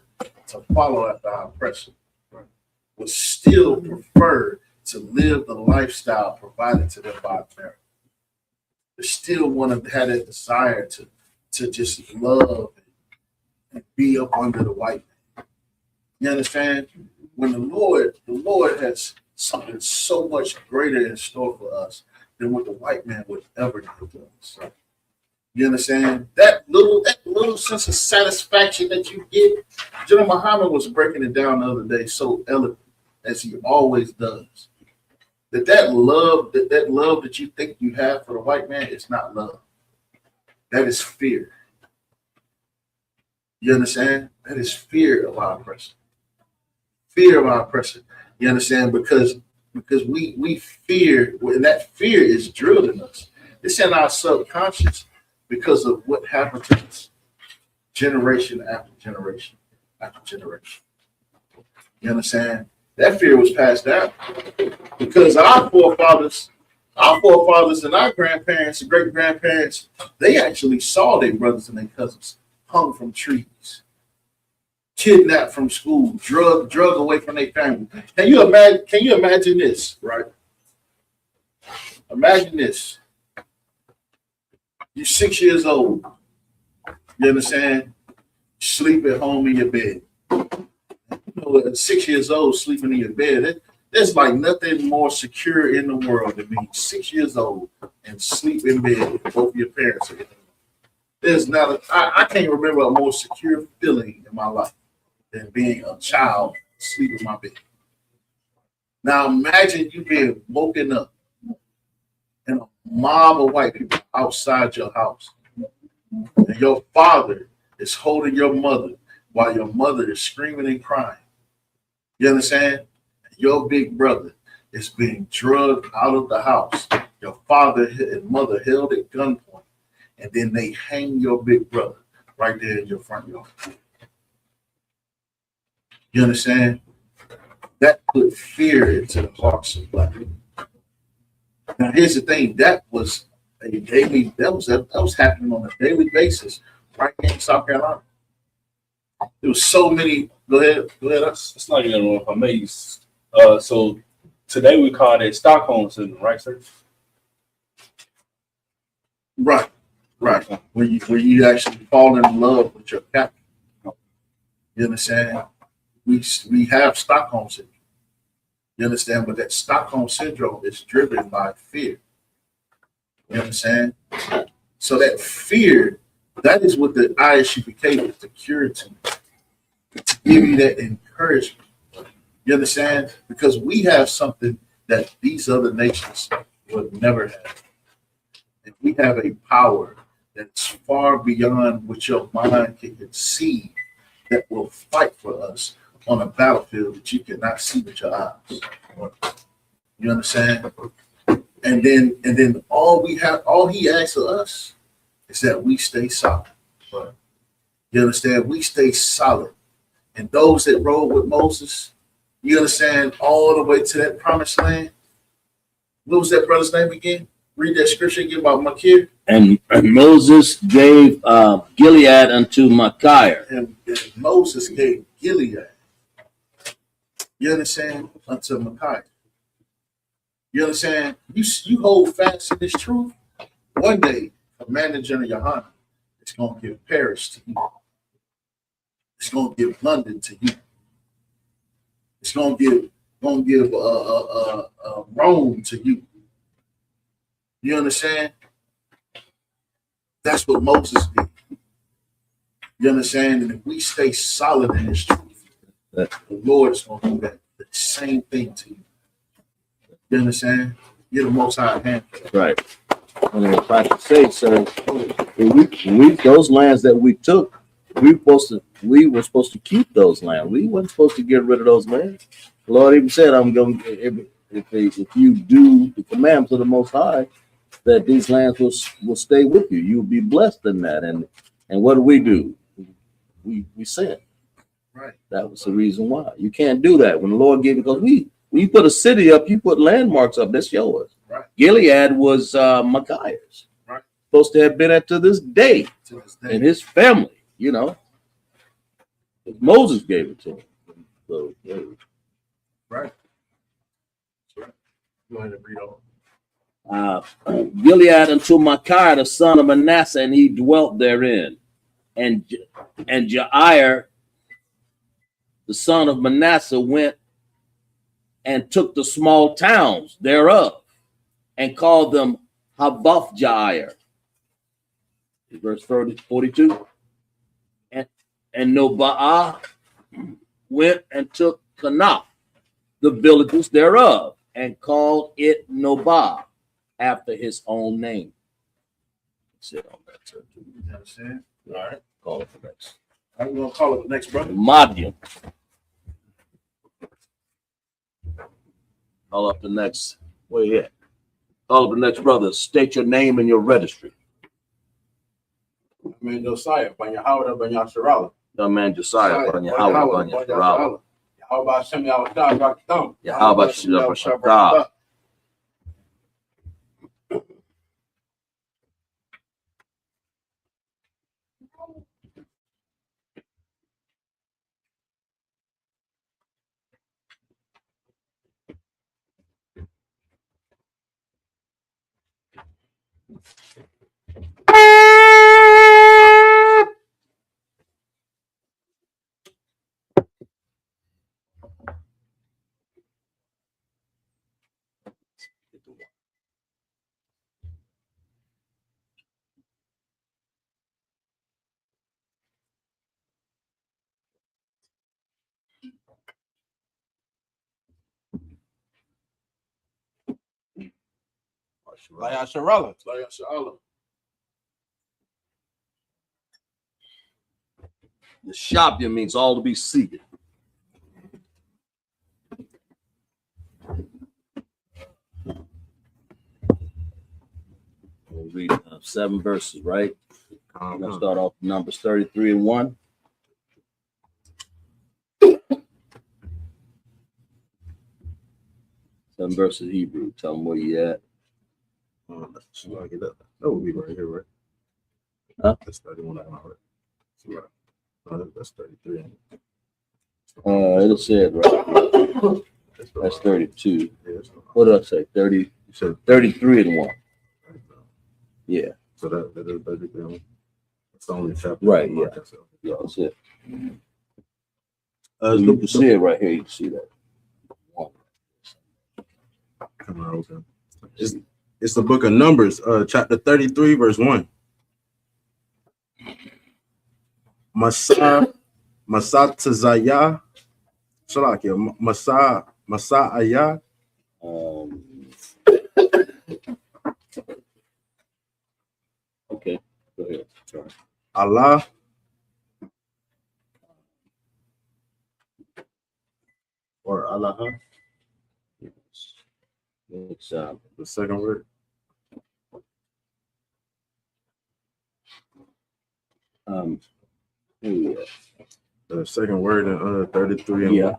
to follow after our oppression. Will still prefer to live the lifestyle provided to them by America. They still want to have that desire to just love and be up under the white man. You understand? When the Lord has something so much greater in store for us than what the white man would ever do to us. You understand? That little sense of satisfaction that you get. General Muhammad was breaking it down the other day so eloquent, as he always does. That love that you think you have for the white man is not love. That is fear. You understand? That is fear of our oppression. Fear of our oppression. You understand? Because we fear, and that fear is drilled in us. It's in our subconscious because of what happened to us generation after generation after generation. You understand? That fear was passed down because our forefathers and our grandparents and great grandparents, they actually saw their brothers and their cousins hung from trees, kidnapped from school, drug away from their family. Can you imagine this, right? Imagine this. You're 6 years old. You understand? Sleep at home in your bed. You know, at 6 years old, sleeping in your bed, there's like nothing more secure in the world than being 6 years old and sleep in bed with both your parents. There's not I can't remember a more secure feeling in my life than being a child asleep in my bed. Now imagine you being woken up and a mob of white people outside your house, and your father is holding your mother while your mother is screaming and crying. You understand? Your big brother is being drugged out of the house. Your father and mother held at gunpoint, and then they hang your big brother right there in your front yard. You understand? That put fear into the hearts of black people. Now here's the thing: that was happening on a daily basis right here in South Carolina. There was so many. Go ahead. It's not even if I may. So today we call it Stockholm syndrome, right, sir? Right. When you actually fall in love with your captain. You understand? We have Stockholm syndrome. You understand? But that Stockholm syndrome is driven by fear. You understand? So that fear, that is what the ISUPK is the cure to give you that encouragement. You understand? Because we have something that these other nations would never have. And we have a power that's far beyond what your mind can conceive that will fight for us on a battlefield that you cannot see with your eyes. You understand? And then all he asks of us is that we stay solid. You understand? We stay solid. And those that rode with Moses, you understand, all the way to that promised land. What was that brother's name again? Read that scripture again about Machir. And Moses gave Gilead unto Machir. And Moses gave Gilead. You understand? Unto Machir. You understand? You hold fast in this truth. One day, Commander General Yohanan is going to give Paris to you. It's going to give London to you. It's going to give Rome to you. You understand? That's what Moses did. You understand? And if we stay solid in this truth, the Lord is going to do that. The same thing to you. You understand? You're the Most High hand. Right. And if I could say, sir, those lands that we took, we were supposed to keep those lands. We weren't supposed to get rid of those lands. The Lord even said, "I'm going. If you do the commandments of the Most High, that these lands will stay with you. You'll be blessed in that. And what do? We sin. Right. That was the reason why. You can't do that when the Lord gave it, because when you put a city up, you put landmarks up, that's yours. Right. Gilead was Micaiah's. Right. Supposed to have been at to this day. And his family, you know. Moses gave it to him. So, yeah. Right. Right. Go ahead and read on. Gilead unto Micaiah the son of Manasseh, and he dwelt therein. And Jair the son of Manasseh went and took the small towns thereof and called them Havoth Jair. Verse 42. And Nobaah went and took Kanah, the villages thereof, and called it Nobah, after his own name. Sit on that, sir. You understand? All right. Call it the next. How we gonna call it the next, brother? Madian. Call up the next. Where you at? Call up the next brother. State your name and your registry. I mean, Josiah, Banya Howard, Banya Sharala. The man Josiah, Banya Howard, Banya Sharala. How about Shem Yawashah, Dr. Thumb? Yeah, how about you, Shah? Banya Sharala. Banya Sharala. The Shabia means all to be seated. We'll read 7 verses, right? I'm going to start off with Numbers 33 and 1. Seven verses Hebrew. Tell them where you at. That would be right here, right? Huh? That's 31. That's 33. It'll say it right. That's 32. What did I say? 30. You said 33 and 1. Yeah. So that is 33. It's the only chapter. Right, yeah. Yeah, that's it. You can see it right here. You can see that. Come on, okay. It's the book of Numbers, chapter 33, verse 1. Masatazaya, Shalakia, Masa'aya. Okay, go ahead. Sorry. Allah. Or Allah. It's the second word. Yeah. The second word in 33 and yeah.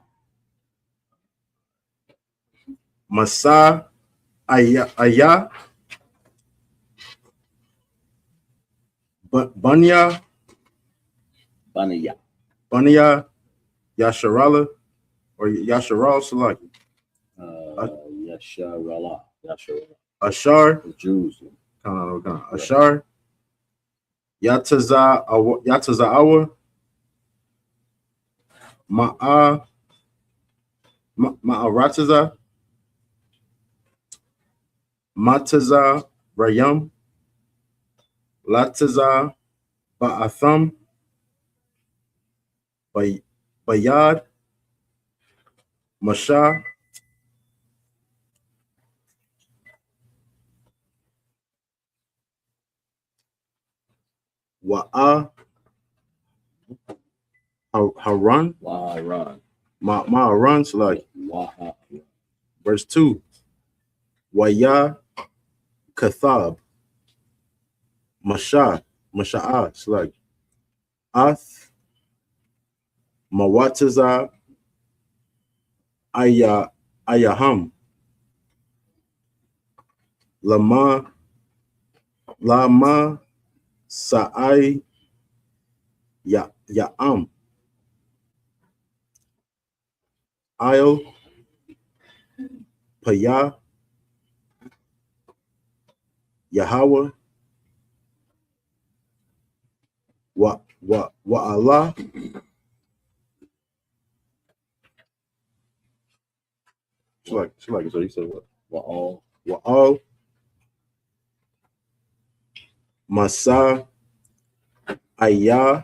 Masa Aya Bunya Yasharala or Yasharal Salaki. Yasharala. Ashar. The Jews. Ashar. Yataza'awa. Ma'arataza. Mataza Rayam. Lataza Ba'atham. Bayad. Masha. Wa'a Haran. Ma'aran. So like verse 2. Waya Kathab, Masha, Masha'a, it's like Ath, Mawataza, Ayaham, Lama, Sa'ai, Ya'am, Ayo, Paya, Yahweh, wa Allah, she like it. So you said what? Wa all, Masa, Ayaham,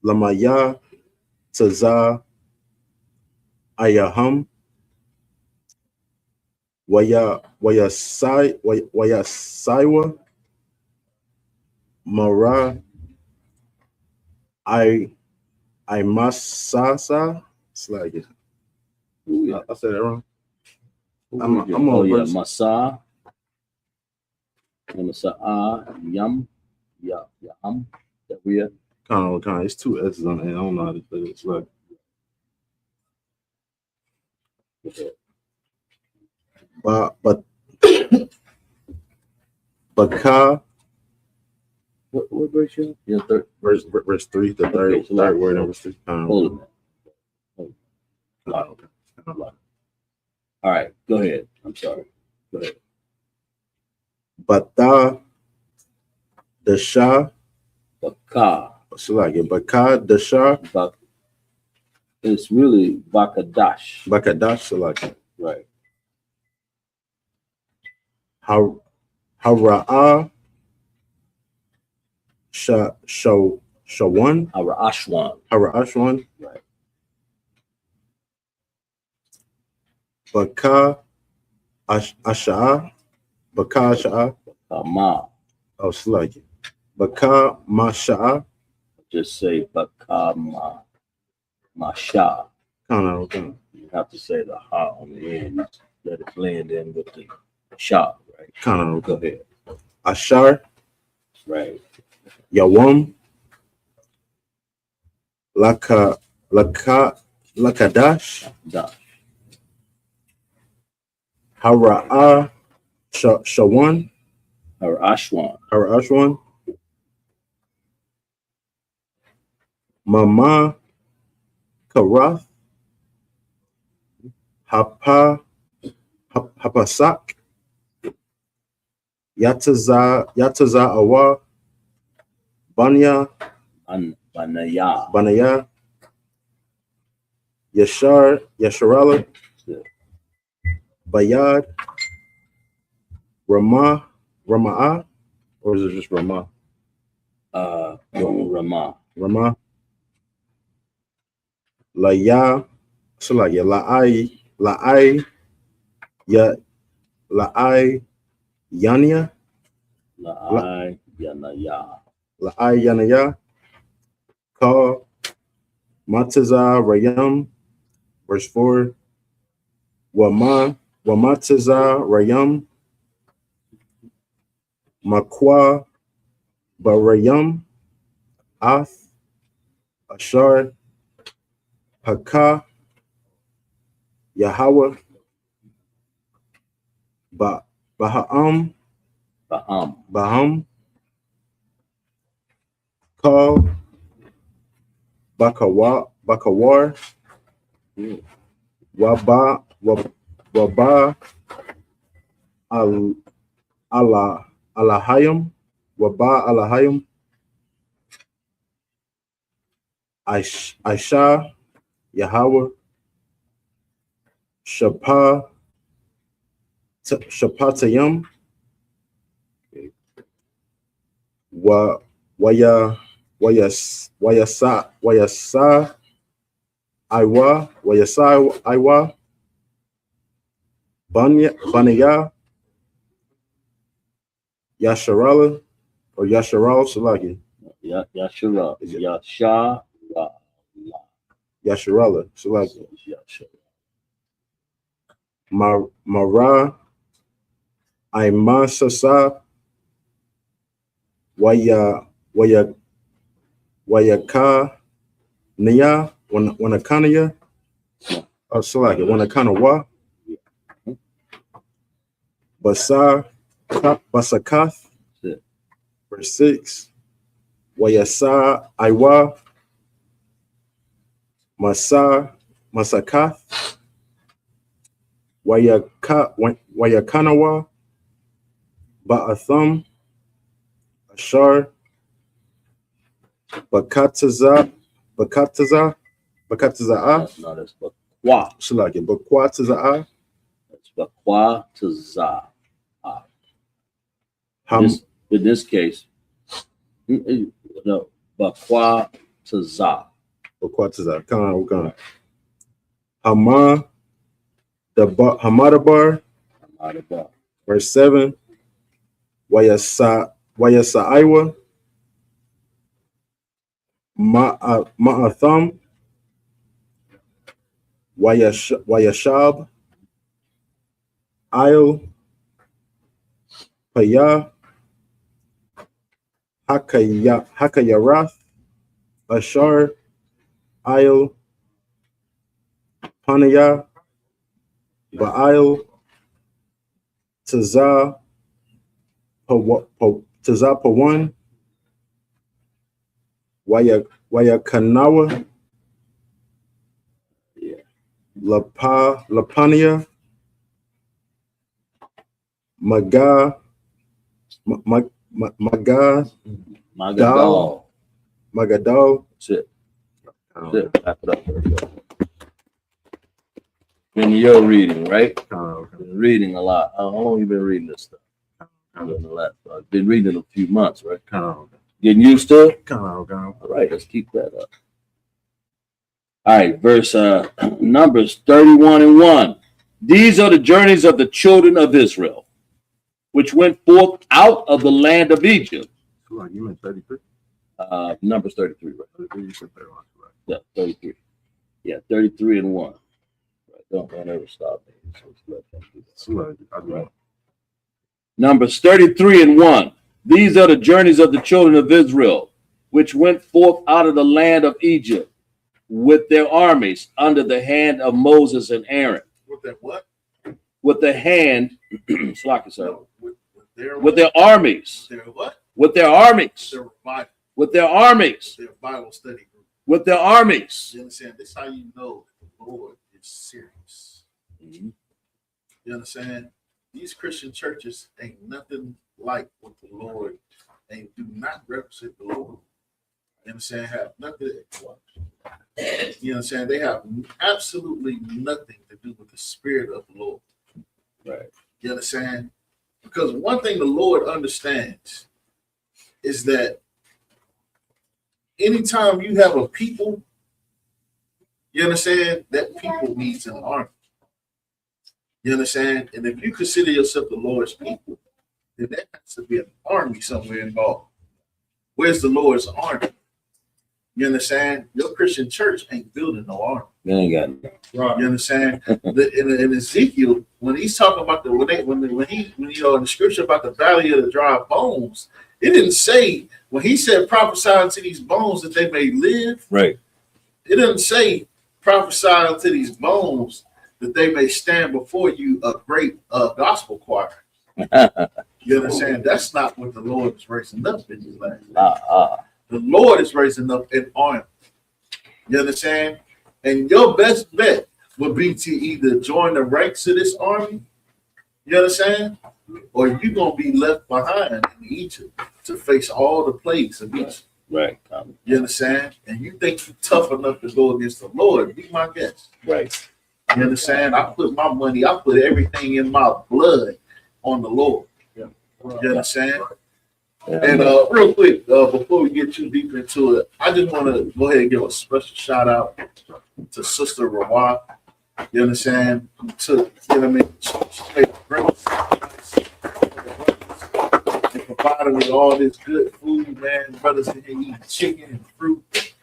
Lamaya, Taza, Ayaham, Saiwa, Mara, I Masasa. It's like it. I said it wrong. I'm on verse. Masa, Yam, Yam. That weird. Kind of. It's two S's on it. I don't know how to say it. It's like. But Ka. What verse you? Yeah, verse 3, the third word in verse 3. Hold on. All right, go ahead. I'm sorry. Go ahead. Bata, the Shah, Baka. So like it. Baka, the Shah. It's really Bakadash. Bakadash, so like it. Right. Hara'a, Shawan. Hara'ashwan. Right. Baka, Asha'a. Baka, Asha'a. Ma. Oh, so like it. Baka, Masha'a. Just say Baka, Masha. Okay. You have to say the ha on the end. Let it blend in with the sha, right? Go ahead. Ashar. Right. Yawam. Lakadash. Dash. Hara'a. Shawan. Harashwan. Mama. Karath. Hapasak. Yataza Awa. Banya. Banaya. Yasharala. Bayad. Rama'ah. Or is it just Ramah? Ramah. Laya. So like La'ai. La'ai Yania. La'ai Yanaya. La'ai Yanaya. Ka Mataza Rayam. Verse 4. Wamataza Rayam. Makwa Barayam. Ath. Ashar. Haka. Yahweh. Baham. Call. Bakawar. Waba. Alahayim. Waba Alahayim. Aisha. Yahweh. Shapatayim. Wayasa Iwa. Banya. Yasharala or Yasharal Salaki. Yasharala. Yasharala Salaki. Mara Aimasasa Wayaka Nia Wanakania Salaki Wanakanawa Basakath, verse 6. Wayasa Iwa Masakath Wayakanawa Ba'atham Ashar Bakataza. No, that's Bakwa. Salaki Bakwataza. That's Bakwataza. In this case, no, Bakwataza. Bakwataza. Hamadabar, verse 7. Wayasa Iwa Ma'atham Wayashab Io Paya Hakayarath Ashar Io Panaya Ba'il Taza Pawan Wayakanawa Lapania Magadal. That's it. That's it. Wrap it up. In your reading, right? Been reading a lot. How long you been reading this stuff? I've been reading it a few months, right? Getting used to it? All right, let's keep that up. All right, verse Numbers 31:1. These are the journeys of the children of Israel, which went forth out of the land of Egypt. You meant 33? Numbers 33, right? 33, you said 31, right? Yeah, 33. Yeah, 33:1. Right, don't ever stop me. Right. Numbers 33:1. These are the journeys of the children of Israel, which went forth out of the land of Egypt with their armies under the hand of Moses and Aaron. With their what? With the hand, Slack yourself. With their armies. Their what? With their armies. Their Bible. With their armies. Their Bible study group. With their armies. You understand? This is how you know that the Lord is serious. Mm-hmm. You understand? These Christian churches ain't nothing like what the Lord, they do not represent the Lord. You understand? Have nothing. You understand? They have absolutely nothing to do with the spirit of the Lord. Right. You understand? Because one thing the Lord understands is that anytime you have a people, you understand, that people needs an army. You understand? And if you consider yourself the Lord's people, then there has to be an army somewhere involved. Where's the Lord's army? You understand? Your Christian church ain't building no army. They ain't got no. Right. You understand? In Ezekiel, when he's talking about the when in the scripture about the valley of the dry bones, it didn't say when he said prophesy to these bones that they may live. Right. It doesn't say prophesy to these bones that they may stand before you a great gospel choir. You understand? That's not what the Lord is raising up in these last days. The Lord is raising up an army. You understand? And your best bet would be to either join the ranks of this army, you understand? Or you're going to be left behind in Egypt to face all the plagues of Egypt. Right. You understand? And you think you're tough enough to go against the Lord, be my guest. Right. You understand? I put my money, I put everything in my blood on the Lord. You understand? Yeah. And real quick, before we get too deep into it, I just want to go ahead and give a special shout out to Sister Rawat. You understand? Who took, you know what I mean? She made and provided with all this good food, man. Brothers in here eating chicken and fruit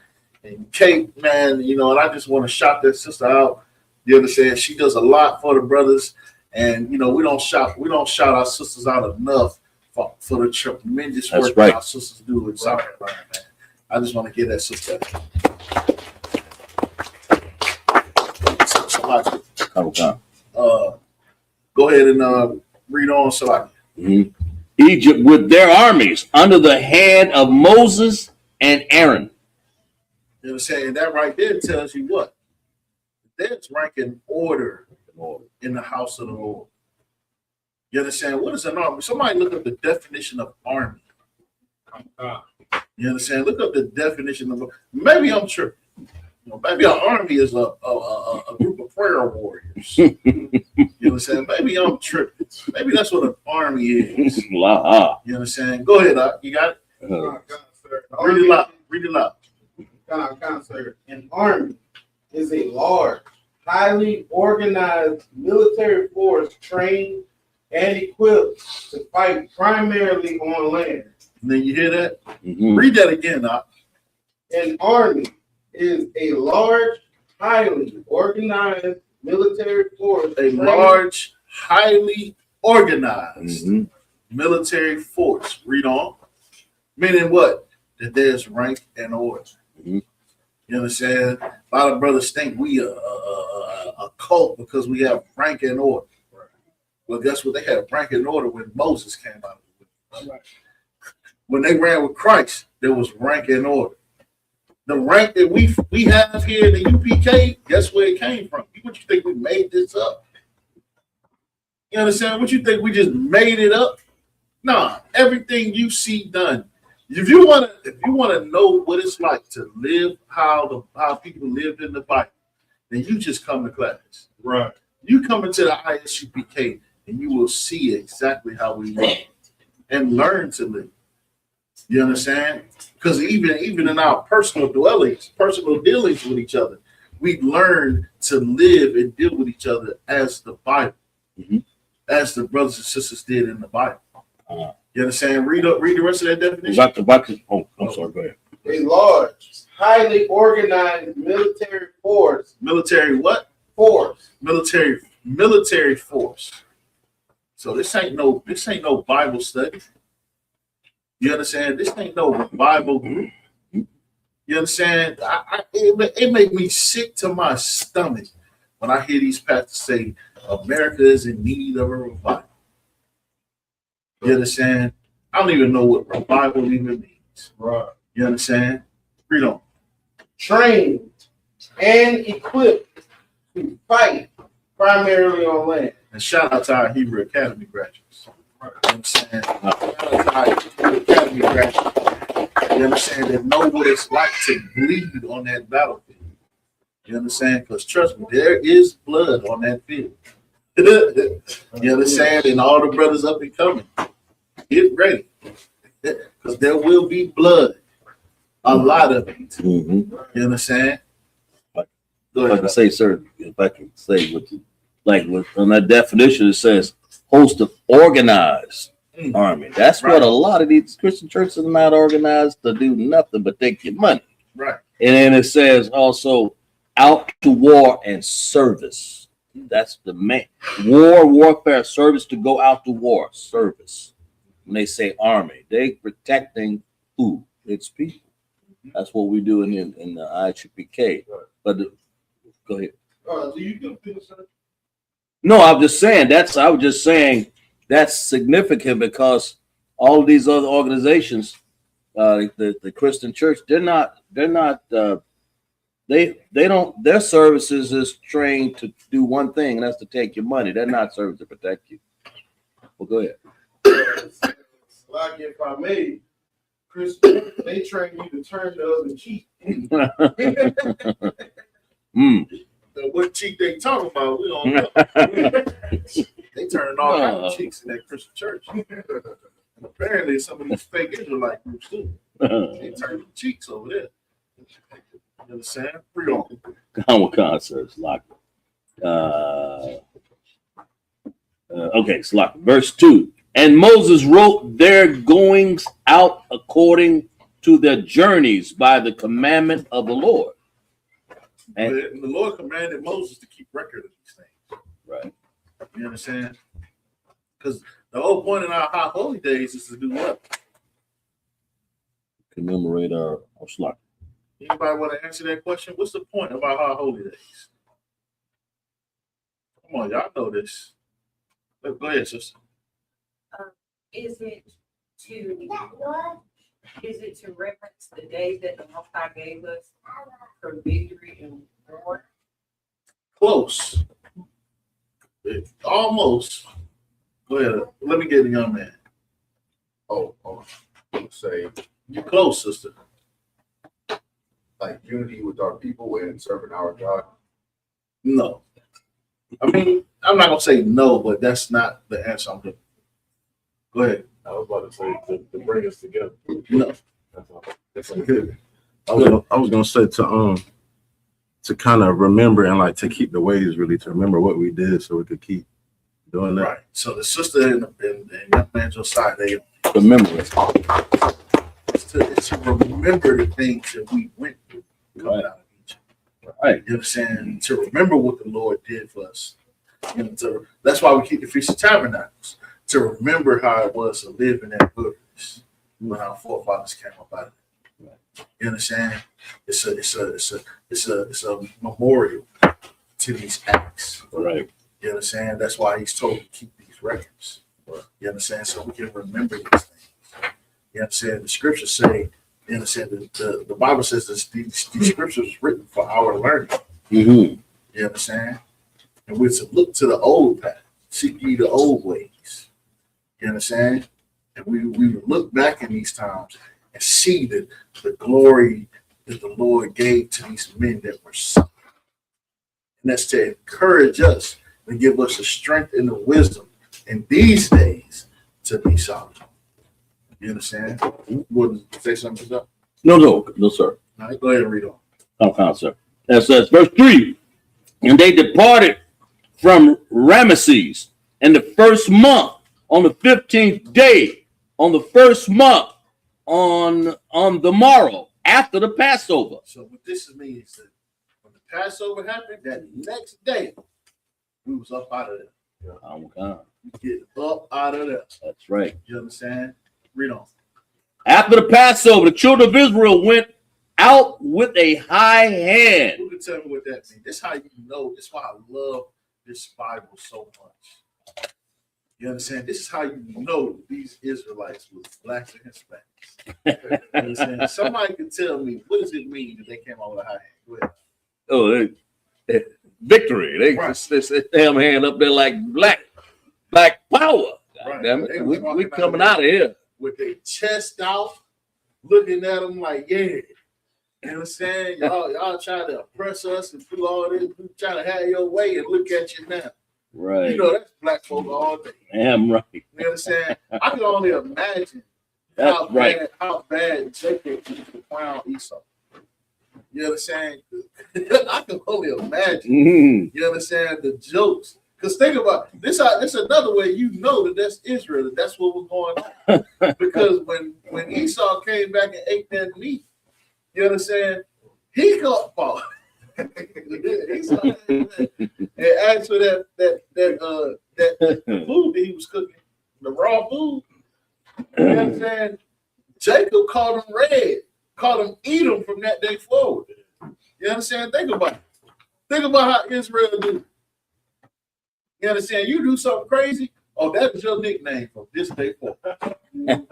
and cake, man. You know, and I just want to shout that sister out. You understand? She does a lot for the brothers, and you know we don't shout our sisters out enough for the tremendous work that our sisters do in South Carolina, man. I just want to give that sister. Go ahead and read on, Salaki. Egypt with their armies under the hand of Moses and Aaron. You know what I'm saying? That right there tells you what? There's rank and order in the house of the Lord. You understand? What is an army? Somebody look up the definition of army. You understand? Look up the definition of. Maybe I'm tripping. You know, maybe an army is a group of prayer warriors. You understand? Maybe I'm tripping. Maybe that's what an army is. You understand? Go ahead, Doc. You got it? Read it loud. Read it loud. An army is a large, highly organized military force trained and equipped to fight primarily on land. Then you hear that? Read that again, Doc. An army is a large, highly organized military force. A large, highly organized military force. Read on. Meaning what? That there's rank and order. You understand? A lot of brothers think we a cult because we have rank and order. Well, guess what? They had rank and order when Moses came out. When they ran with Christ, there was rank and order. The rank that we have here in the UPK, guess where it came from? What you think we made this up? You understand? What you think we just made it up? Nah, everything you see done. If you wanna know what it's like to live how people lived in the Bible, then you just come to class. Right. You come into the ISUPK and you will see exactly how we live and learn to live. You understand? Because even in our personal dealings with each other, we learn to live and deal with each other as the Bible, as the brothers and sisters did in the Bible. You understand? Read the rest of that definition. I'm sorry. Go ahead. A large, highly organized military force. Military what? Force. Military force. So this ain't no Bible study. You understand? This ain't no Bible. You understand? It make me sick to my stomach when I hear these pastors say America is in need of a revival. You understand? I don't even know what revival even means. Right. You understand? Read on. Trained and equipped to fight primarily on land. And shout out to our Hebrew Academy graduates. You know what I'm saying? Shout out to our Hebrew Academy graduates. You understand? That know what it's like to bleed on that battlefield. You understand? Because trust me, there is blood on that field. You understand? And all the brothers up and coming, get ready. Because there will be blood. A lot of it. You understand? If I can say, sir, if I can say what you like on that definition, it says host of organized army. That's right. What a lot of these Christian churches are not organized to do nothing but take your money. Right. And then it says also out to war and service. That's the main warfare, service, to go out to war, service. When they say army, they protecting who? It's people. That's what we do in the IHPK. But go ahead. Do you do this, sir? No, I was just saying that's significant because all of these other organizations, the Christian church, they don't, their services is trained to do one thing, and that's to take your money. They're not serving to protect you. Well, go ahead. Like if I may, Christian, they train you to turn the other cheek. What cheek they talking about? We don't know. They turning all kinds of cheeks in that Christian church. And apparently, some of these fake Israelite groups too. They turn the cheeks over there. You understand? Free on. Common concerts, like. Okay, it's like verse 2. And Moses wrote their goings out according to their journeys by the commandment of the Lord. And the Lord commanded Moses to keep record of these things. Right. You understand? Because the whole point in our high holy days is to do what? Commemorate our slaughter. Anybody want to answer that question? What's the point of our high holy days? Come on, y'all know this. Go ahead, sister. Is it to reference the day that the Most High gave us for victory and war? Close. Almost. Go ahead. Let me get the young man. Oh, say You close, sister. like unity with our people and serving our God. No. I mean, I'm not gonna say no, but that's not the answer I'm giving. Go ahead. I was about to say to bring us together. No. That's good. I was gonna say to kind of remember and like to keep the ways, really to remember what we did so we could keep doing that. Right. So the sister and young man Josiah, they Remember it. it's to remember the things that we went through coming out of Egypt. Right. You understand? To remember what the Lord did for us. That's why we keep the Feast of Tabernacles. To remember how it was to live in that wilderness when our forefathers came up out of it. You understand? It's a memorial to these acts. Right. You understand? That's why he's told to keep these records. You understand? So we can remember these things. You understand? The scriptures say, you understand, the Bible says that these scriptures was written for our learning. Mm-hmm. You understand? And we're to look to the old path, seek ye the old ways. You understand? And we look back in these times and see the glory that the Lord gave to these men that were suffering. And that's to encourage us and give us the strength and the wisdom in these days to be solid. You understand? You wouldn't say something to that? No, sir. All right, go ahead and read on. Okay, sir. That says, verse 3, and they departed from Ramesses in the first month, on the 15th day, on the first month, on the morrow, after the Passover. So what this means is that when the Passover happened, that next day, we was up out of there. Oh, God. We get up out of there. That's right. You understand? Read on. After the Passover, the children of Israel went out with a high hand. Who can tell me what that means? This is how you know. This is why I love this Bible so much. You understand? This is how you know these Israelites was blacks and Hispanics. You understand? Somebody can tell me, what does it mean that they came out with a high hand? Go ahead. Oh, victory. They have a hand up there like black power. Right. Damn it. We coming out of here. With their chest out, looking at them like, yeah. You understand? Y'all trying to oppress us and do all this, trying to have your way, and look at you now. Right. You know, that's black folk all day. Damn right. You understand? I can only imagine That's how bad Jacob used to clown Esau. You understand? I can only imagine. Mm-hmm. You understand the jokes? Because think about it. This another way you know that that's Israel. That's what was going on. Because when Esau came back and ate that meat, you understand? He got Paul. Esau came back and asked for that food that he was cooking, the raw food. You understand? Jacob called him red, called him Edom from that day forward. You understand? Think about it. Think about how Israel do. You understand? You do something crazy, oh, that is your nickname from this day forward. You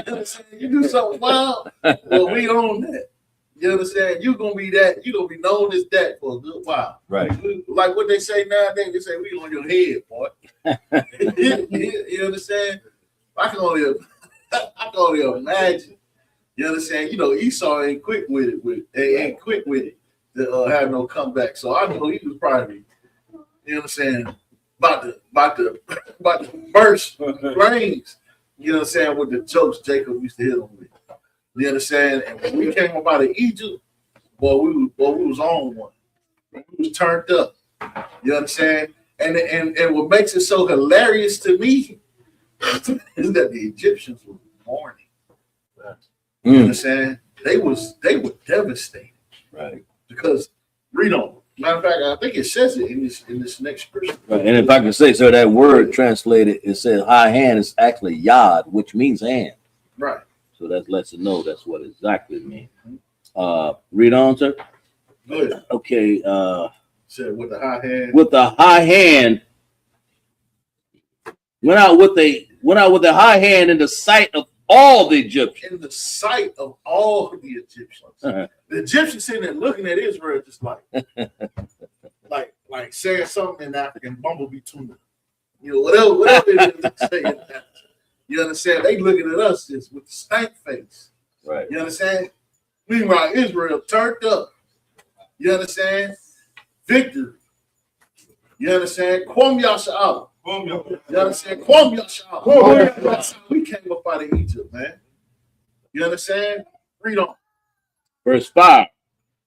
understand? You do something wild, well, we own that. You understand? You're gonna be that. You're gonna be known as that for a good while. Right. Like what they say nowadays. They say we on your head, boy. You understand? I can only imagine. You understand? You know, Esau ain't quick with it. Ain't quick with it to have no comeback. So I know he was probably, you understand, about to burst flames. You know what I'm saying? With the jokes Jacob used to hit him with. You understand? And when we came up out of Egypt, boy, we was on one. We was turned up. You understand? And what makes it so hilarious to me is that the Egyptians were mourning. You understand? They were devastated. Right. Because Read on. Matter of fact, I think it says it in this next scripture. Right. And if I can say, so that word translated, it says high hand is actually yod, which means hand. Right. So that lets us know that's what exactly it means. Read on, sir. Good. Okay. Said with the high hand. With the high hand, went out with the high hand in the sight of all the Egyptians. In the sight of all the Egyptians. The Egyptians sitting there looking at Israel just like saying something in African bumblebee tuna. You know, whatever it is they say in Africa. You understand? They looking at us just with the stank face. Right. You understand? Meanwhile, Israel turned up. You understand? Victory. You understand? Kwam Yasha'Allah. You understand? Kwam Yasha'Allah. That's how we came up out of Egypt, man. You understand? Read on. Verse 5.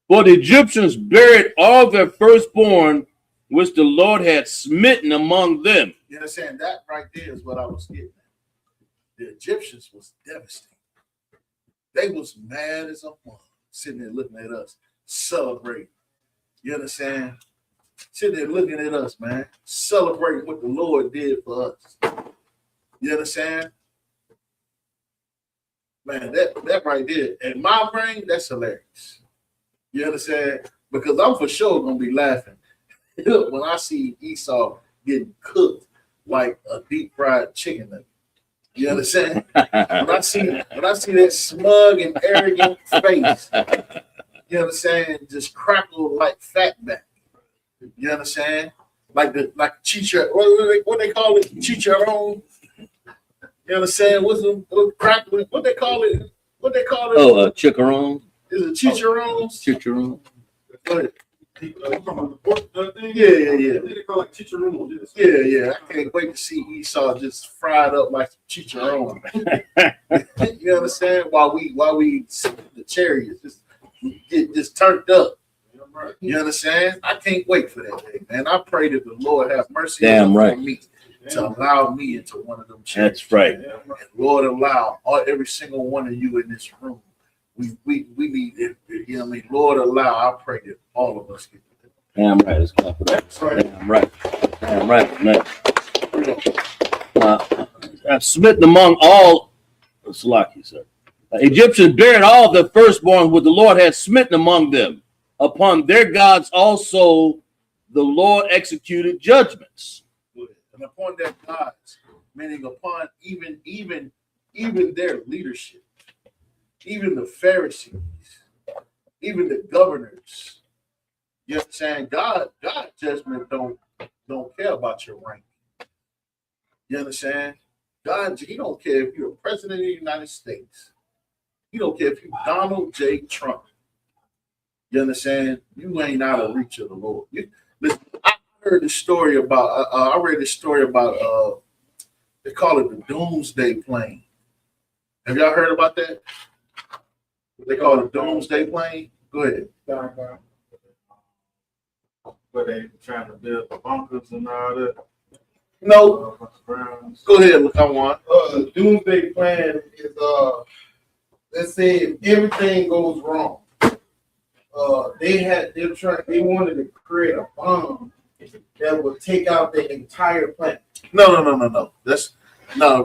For the Egyptians buried all their firstborn, which the Lord had smitten among them. You understand? That right there is what I was getting at. The Egyptians was devastated. They was mad as a mug, sitting there looking at us, celebrating. You understand? Sitting there looking at us, man, celebrating what the Lord did for us. You understand? Man, that right there, in my brain, that's hilarious. You understand? Because I'm for sure gonna be laughing when I see Esau getting cooked like a deep fried chicken nugget. You understand? when I see that smug and arrogant face, you understand, just crackle like fatback. You understand? Like chicha, what they call it? Chicharron. You understand? What's crackle? What they call it? Oh, chicharron. Is it chicharrones? Chicharron. Go ahead. Yeah. They call it chicharron. Yeah. I can't wait to see Esau just fried up like chicharron. You understand? While we sit in the chariots, just get just turned up. You understand? I can't wait for that day, man. I pray that the Lord have mercy on me to allow me into one of them chariots. That's right. And Lord, allow every single one of you in this room. We need it. You know what I mean? Lord, allow. I pray that all of us get it. Damn right. It's confident. Damn right. Damn right. Man. I've smitten among all. Salaki, sir. Egyptians buried all the firstborn which the Lord had smitten among them. Upon their gods also the Lord executed judgments. And upon their gods, meaning upon even their leadership, even the Pharisees, even the governors. You understand? God judgment don't care about your rank. You understand? God, he don't care if you're a president of the United States. He don't care if you're Donald J. Trump. You understand? You ain't out of reach of the Lord. I heard the story about. I read the story about. They call it the Doomsday Plane. Have y'all heard about that? They call it the Doomsday Plane. Go ahead. Where they trying to build the bunkers and all that. No. Go ahead, look. I want. The Doomsday Plan is let's say if everything goes wrong. They wanted to create a bomb that would take out the entire planet. No.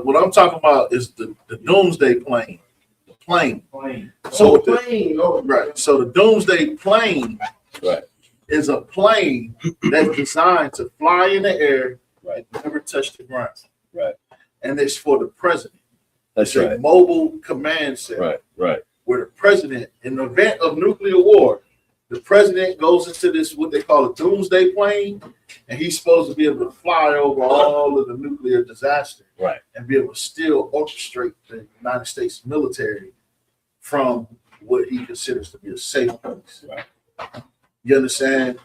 What I'm talking about is the Doomsday Plane. The plane. So right. So the Doomsday Plane is a plane that's designed to fly in the air, and never touch the ground. Right. And it's for the president. That's it's a mobile command center. Right. Where the president, in the event of nuclear war, the president goes into this, what they call a doomsday plane, and he's supposed to be able to fly over all of the nuclear disaster, and be able to still orchestrate the United States military from what he considers to be a safe place. You understand?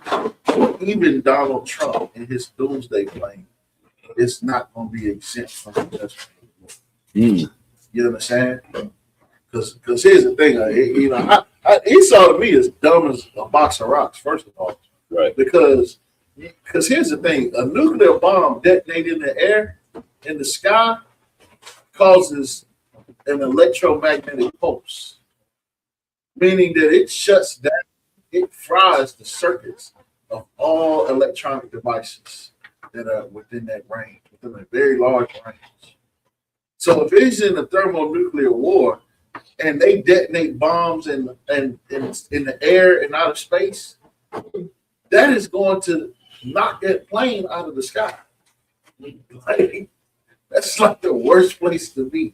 Even Donald Trump in his doomsday plane is not going to be exempt from the judgment. You understand? Because here's the thing, Esau to me is dumb as a box of rocks, first of all. Right. Because here's the thing, a nuclear bomb detonated in the air, in the sky, causes an electromagnetic pulse, meaning that it shuts down it fries the circuits of all electronic devices that are within that range, within a very large range. So if it's in a thermonuclear war and they detonate bombs in the air and outer space, that is going to knock that plane out of the sky. Like, that's like the worst place to be.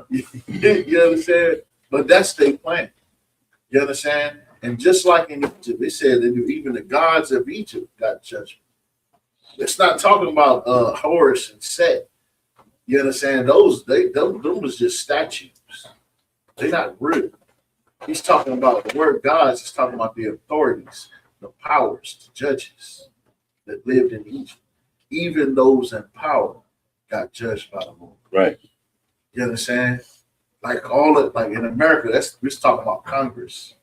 You understand? But that's their plan. You understand? And just like in Egypt, they said that even the gods of Egypt got judgment. It's not talking about Horus and Set. You understand? Those was just statues. They're not real. He's talking about the word gods. He's talking about the authorities, the powers, the judges that lived in Egypt. Even those in power got judged by the Lord. Right. You understand? Like all of, like in America, we're talking about Congress.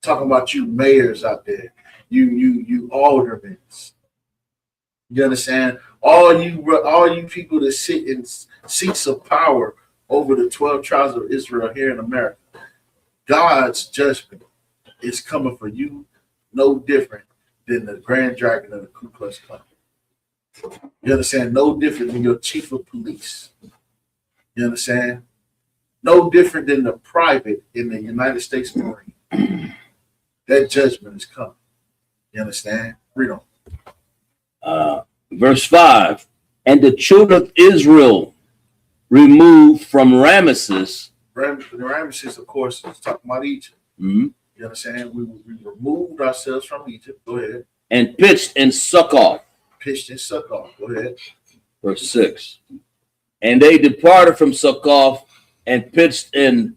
Talking about you mayors out there, you aldermen. You understand? All you people that sit in seats of power over the 12 tribes of Israel here in America. God's judgment is coming for you, no different than the Grand Dragon of the Ku Klux Klan. You understand? No different than your chief of police. You understand? No different than the private in the United States Marine. That judgment is coming. You understand? Read on. Verse 5. And the children of Israel removed from Ramesses. Ramesses, of course, is talking about Egypt. Mm-hmm. You understand? We removed ourselves from Egypt. Go ahead. And pitched in Succoth. Pitched in Succoth. Go ahead. Verse 6. And they departed from Succoth and pitched in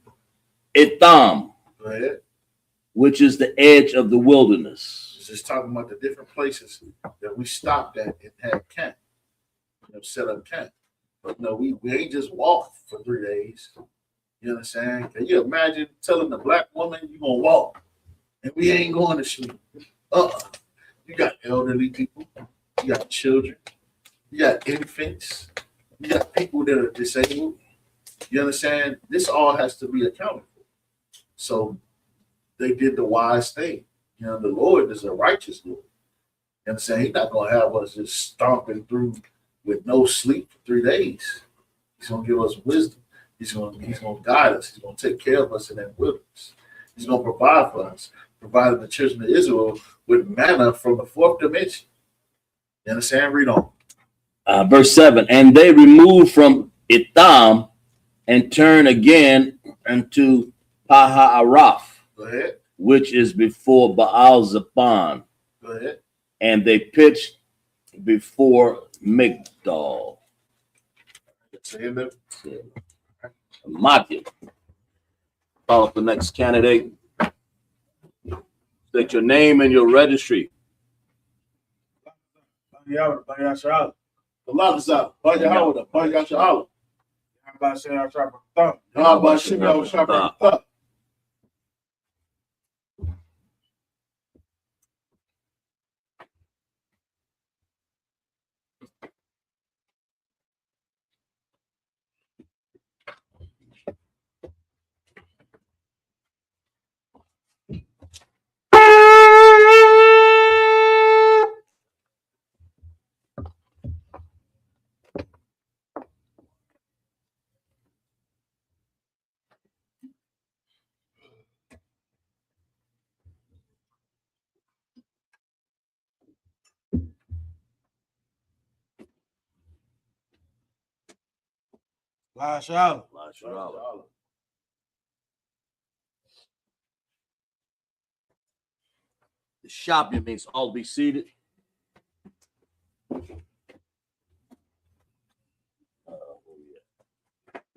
Etham. Go ahead. Which is the edge of the wilderness. It's just talking about the different places that we stopped at and had camp. Set up camp. But no, we ain't just walked for 3 days. You understand? Can you imagine telling a black woman you're gonna walk and we ain't going to sleep? You got elderly people, you got children, you got infants, you got people that are disabled. You understand? This all has to be accounted for. So they did the wise thing. You know, the Lord is a righteous Lord. You understand? He's not gonna have us just stomping through with no sleep for 3 days. He's gonna give us wisdom. He's gonna guide us. He's gonna take care of us in that wilderness. He's gonna provide for us, providing the children of Israel with manna from the fourth dimension. You understand? Read on. Verse 7. And they removed from Etham and turned again unto Paha-Araph, Go ahead. which is before Baal-Zephon. Go ahead. And they pitched before Migdal. Matthew. Call up the next candidate. State your name and your registry. The shop means all be seated.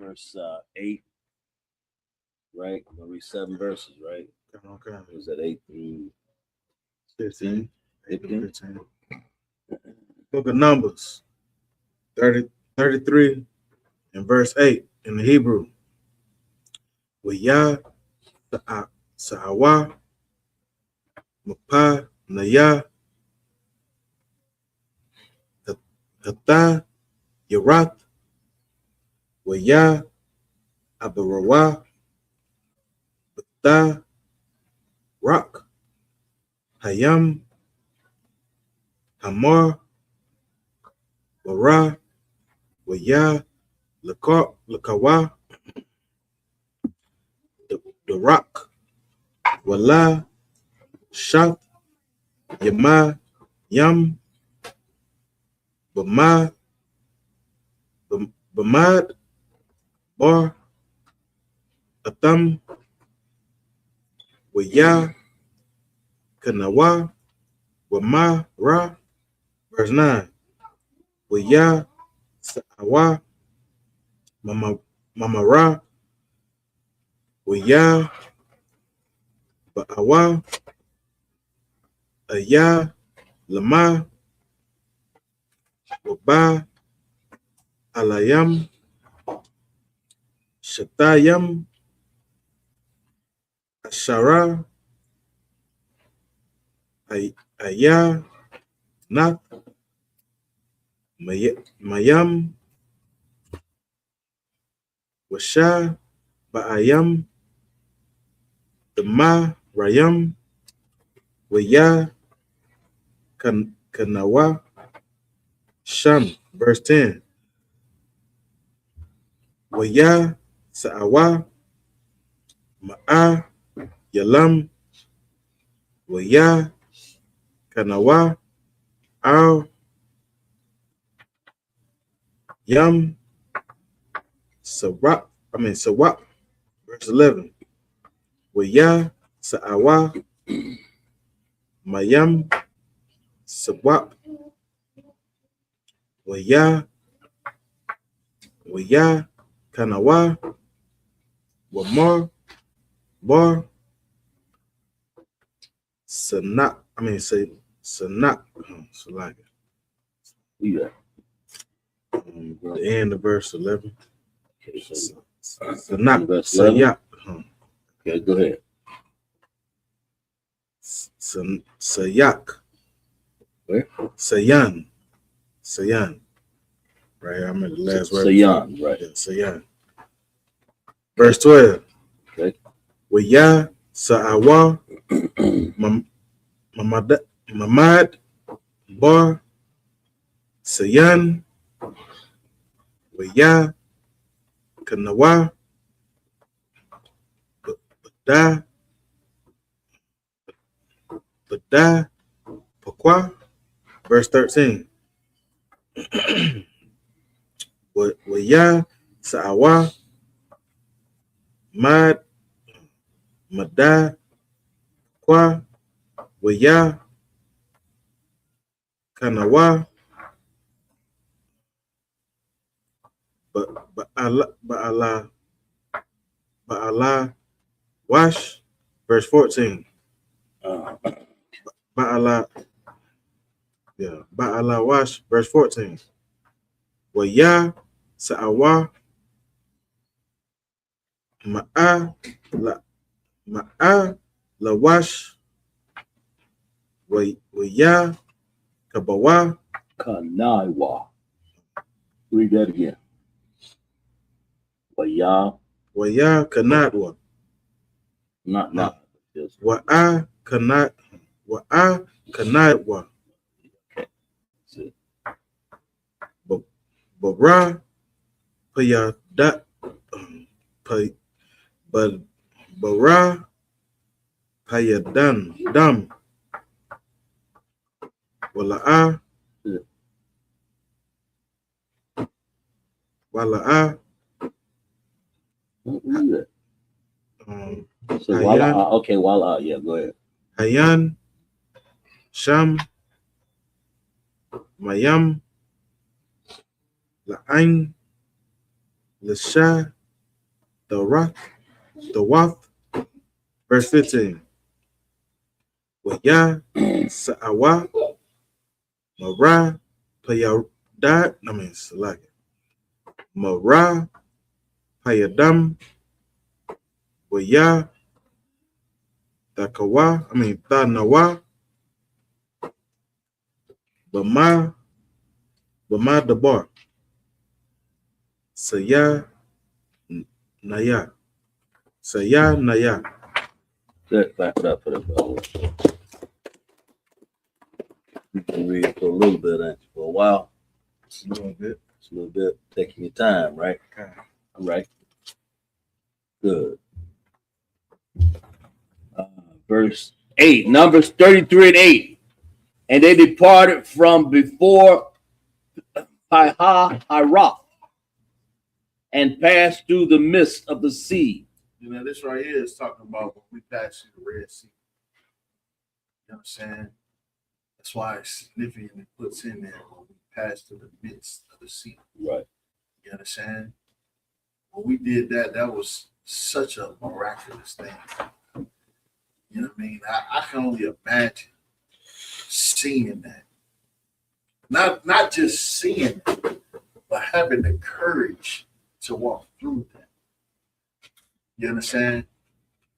Verse 8, right? We'll read 7 verses, right? Okay. It was at 8 through 15. 15. Book of Numbers, 33 and verse 8 in the Hebrew. Wiyah Sa'awa Mapa Naya Hata Yarath Wiyah Abarawa Bata Rock Hayam, Hamar, Wara, Waya, Lakawa, the Rock, Wala, Shaf, Yama, Yam, Bama, Bamad, Bar, Atam, Waya, Kanawa, Wama, Ra, verse 9. Waya, Sa'awa, Mama Ra, Waya, Ba'awa, Aya, Lama, Waba, Alayam, Shatayam, Ashara, Aya, Nath, Mayam, Washa, Ba'ayam, Dama, Rayam, Waya, Kanawa, Sham, verse 10. Waya, Sa'awa, Ma'a, Yalam, Waya, Kanawa, Al, Yam, Sawap, verse 11. Waya, Sa'awa, Mayam, Sawap, Waya, Kanawa, Wamar, Bar, Sanak, Salaka. Yeah. The end of verse 11. Okay, so Sanak, verse 11? Sayak. Okay, go ahead. Sayak. Where? Sayan. Right here, I'm at the last word. Sayan, right. Yeah, Sayan. Verse 12. Okay. Waya, Sa'awa, Mamad, Bar, Sayan, Waya, Kanawa, Bada, Pakwa, verse 13. Waya, Sa'awa, Mad, Mada, Kwa, Waya, Kanawa, Ba'ala, Wash, verse 14. Ba'ala Wash, verse 14. Waya, Sa'awa, Ma'a, Lawash, Waya, Kabawa, Kanaiwa. Read that again. Waya. Kanadwa. Not. Wa'a, Kanadwa. Bara, Payada, Bara, Payadan, Dam, Wala'a, So Wala, okay, Wala, yeah, go ahead. Hayan, Sham, Mayam, La'ain, Lasha, the Wath, verse 15. Waya, Sa'awa, Mara, Payadad, Salaka. Mara, Payadam, Waya, Tanawa, Bama Dabar, Saya Naya. Back it up for the You can read for a little bit, ain't you? For a while. It's a little bit. It's a little bit. Taking your time, right? Okay. All right. Good. Verse 8, Numbers 33 and 8. And they departed from before Pi-hahiroth and passed through the midst of the sea. You know, this right here is talking about when we pass through the Red Sea. You know what I'm saying? That's why it's significant. It puts in there when we pass through the midst of the sea. Right. You understand? When we did that, that was such a miraculous thing. You know what I mean? I can only imagine seeing that. Not just seeing it, but having the courage to walk through that. You understand?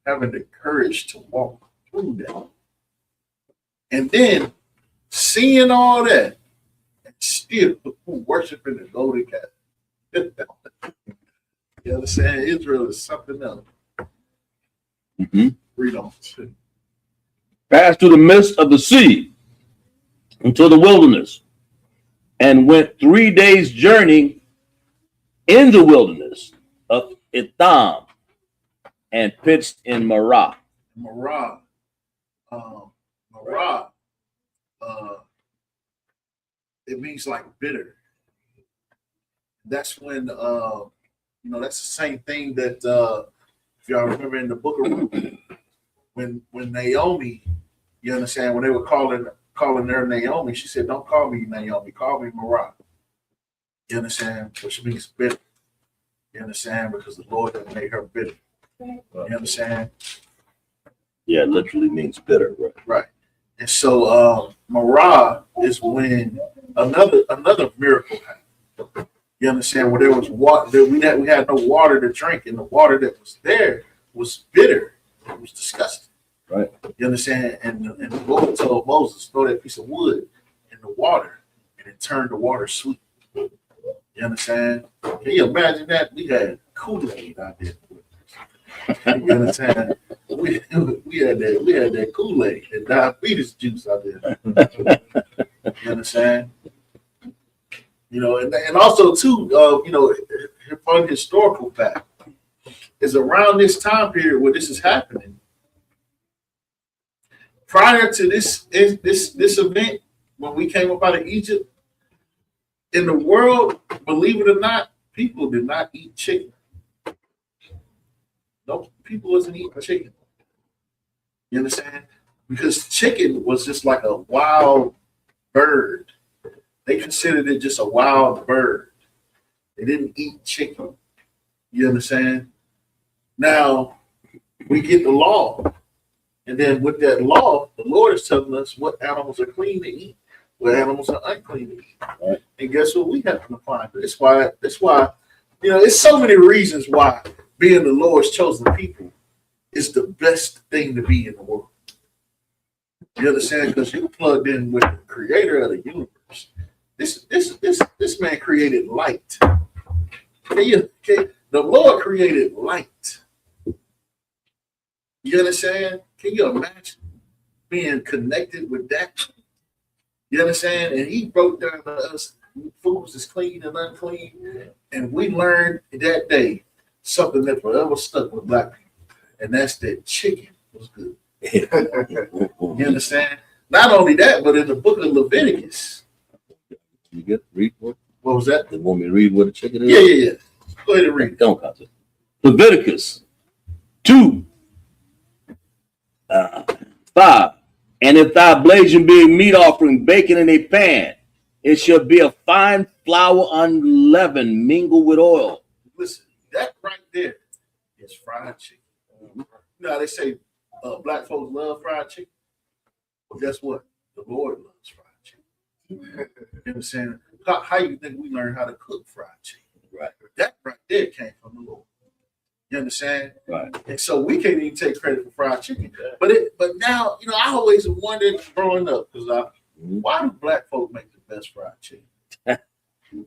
Having the courage to walk through that. And then seeing all that and still worshiping the golden calf. You understand? Israel is something else. Mm-hmm. Read on. Passed through the midst of the sea into the wilderness and went 3 days' journey in the wilderness of Etham and pitched in Marah. Marah. It means like bitter. That's when that's the same thing that if y'all remember in the book of Ruth, when Naomi, you understand, when they were calling her Naomi, she said, "Don't call me Naomi, call me Marah." You understand? Which means bitter. You understand? Because the Lord had made her bitter. You understand? Yeah, it literally means bitter, right? Right. And so Marah is when another miracle happened. You understand? Where there was water, we had no water to drink, and the water that was there was bitter. It was disgusting. Right. You understand? And the Lord told Moses, throw that piece of wood in the water, and it turned the water sweet. You understand? Can you imagine that? We had Kool-Aid out there. You understand? We had that Kool-Aid and diabetes juice out there. You understand? You know, and also too, fun historical fact is around this time period where this is happening. Prior to this event, when we came up out of Egypt, in the world, believe it or not, people did not eat chicken. No, people wasn't eating chicken. You understand? Because chicken was just like a wild bird. They considered it just a wild bird. They didn't eat chicken. You understand? Now, we get the law. And then with that law, the Lord is telling us what animals are clean to eat, what animals are unclean to eat. Right. And guess what we have to find? That's why, it's so many reasons why being the Lord's chosen people is the best thing to be in the world. You understand? Because you plugged in with the creator of the universe. This man created light. The Lord created light. You understand? Can you imagine being connected with that? You understand? And he broke down to us foods is clean and unclean. And we learned that day something that forever stuck with black people. And that's that chicken was good. You understand? Not only that, but in the book of Leviticus. You read what? What was that? You want me to read what a chicken is? Yeah. Go ahead and read. Don't cut it. Leviticus 2. 5. And if thy oblation be a meat offering baking in a pan, it shall be a fine flour unleavened, mingled with oil. Listen, that right there is fried chicken. You know how they say black folks love fried chicken? Well, guess what? The Lord loves fried chicken. You understand? How you think we learn how to cook fried chicken? Right. That right there came from the Lord. You understand? Right. And so we can't even take credit for fried chicken. But now, I always wondered growing up, because why do black folk make the best fried chicken?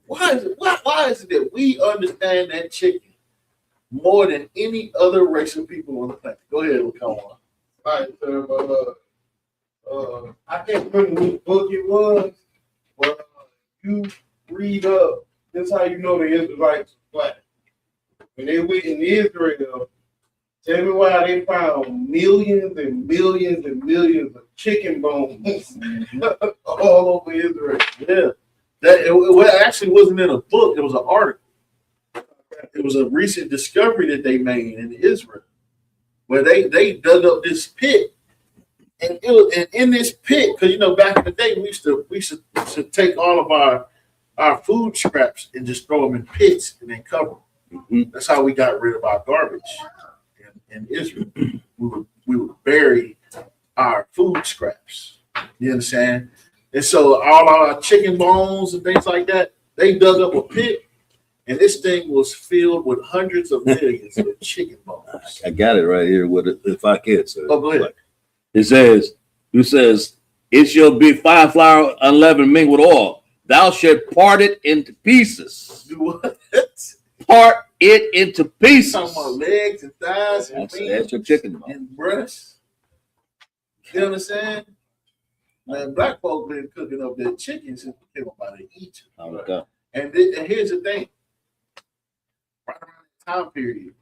Why is it that we understand that chicken more than any other race of people on the planet? Go ahead, come on. All right, so I can't remember which book it was, but you read up. That's how you know the Israelites were black. When they went in Israel, tell me why they found millions and millions and millions of chicken bones all over Israel. Yeah, it actually wasn't in a book. It was an article. It was a recent discovery that they made in Israel, where they dug up this pit, and in this pit, because back in the day we used to take all of our food scraps and just throw them in pits and then cover them. Mm-hmm. That's how we got rid of our garbage in Israel. We would bury our food scraps. You understand? And so all our chicken bones and things like that, they dug up a pit, and this thing was filled with hundreds of millions of chicken bones. I got it right here with it, if I can, sir. Oh, go ahead. It says, it shall be fine flour unleavened mingled with oil. Thou shalt part it into pieces. Do what? Part it into pieces. Talking about legs and thighs and that's your chicken bone. And breasts. You understand? Man, black folk been cooking up their chicken since we came up out of Egypt. Okay. And here's the thing. Right around the time period,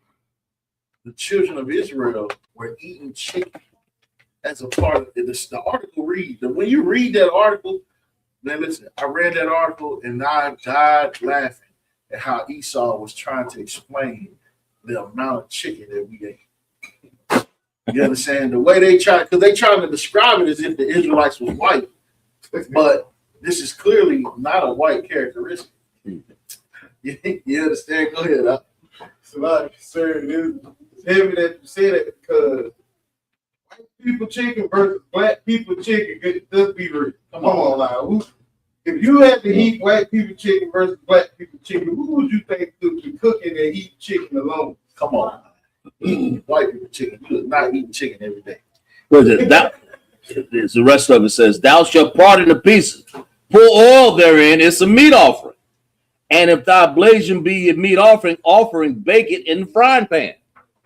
the children of Israel were eating chicken as a part of it. The article reads. When you read that article, man, listen, I read that article and I died laughing at how Esau was trying to explain the amount of chicken that we ate. You understand? The way they try, because they trying to describe it as if the Israelites was white, but this is clearly not a white characteristic. You understand? Go ahead. It's a lot of concern. It's heavy that you say that because white people chicken versus black people chicken, let's be real. Come on, now. If you had to eat white people chicken versus black people chicken, who would you think would be cooking and eat chicken alone? Come on. White people chicken. You would not eat chicken every day. What is it? The rest of it says, thou shalt part into pieces, pour oil therein, it's a meat offering. And if thy oblation be a meat offering, bake it in the frying pan.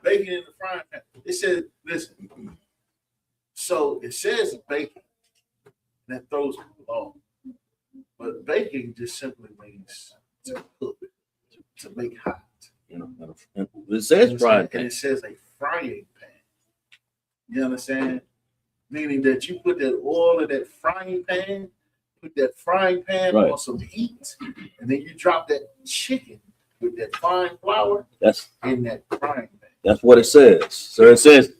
Bake it in the frying pan. It says, listen, so it says baking. That throws people off. But baking just simply means to cook, to make hot. It says frying pan. And it says a frying pan. You understand? Meaning that you put that oil in that frying pan, put that frying pan on some heat, and then you drop that chicken with that fine flour in that frying pan. That's what it says. So it says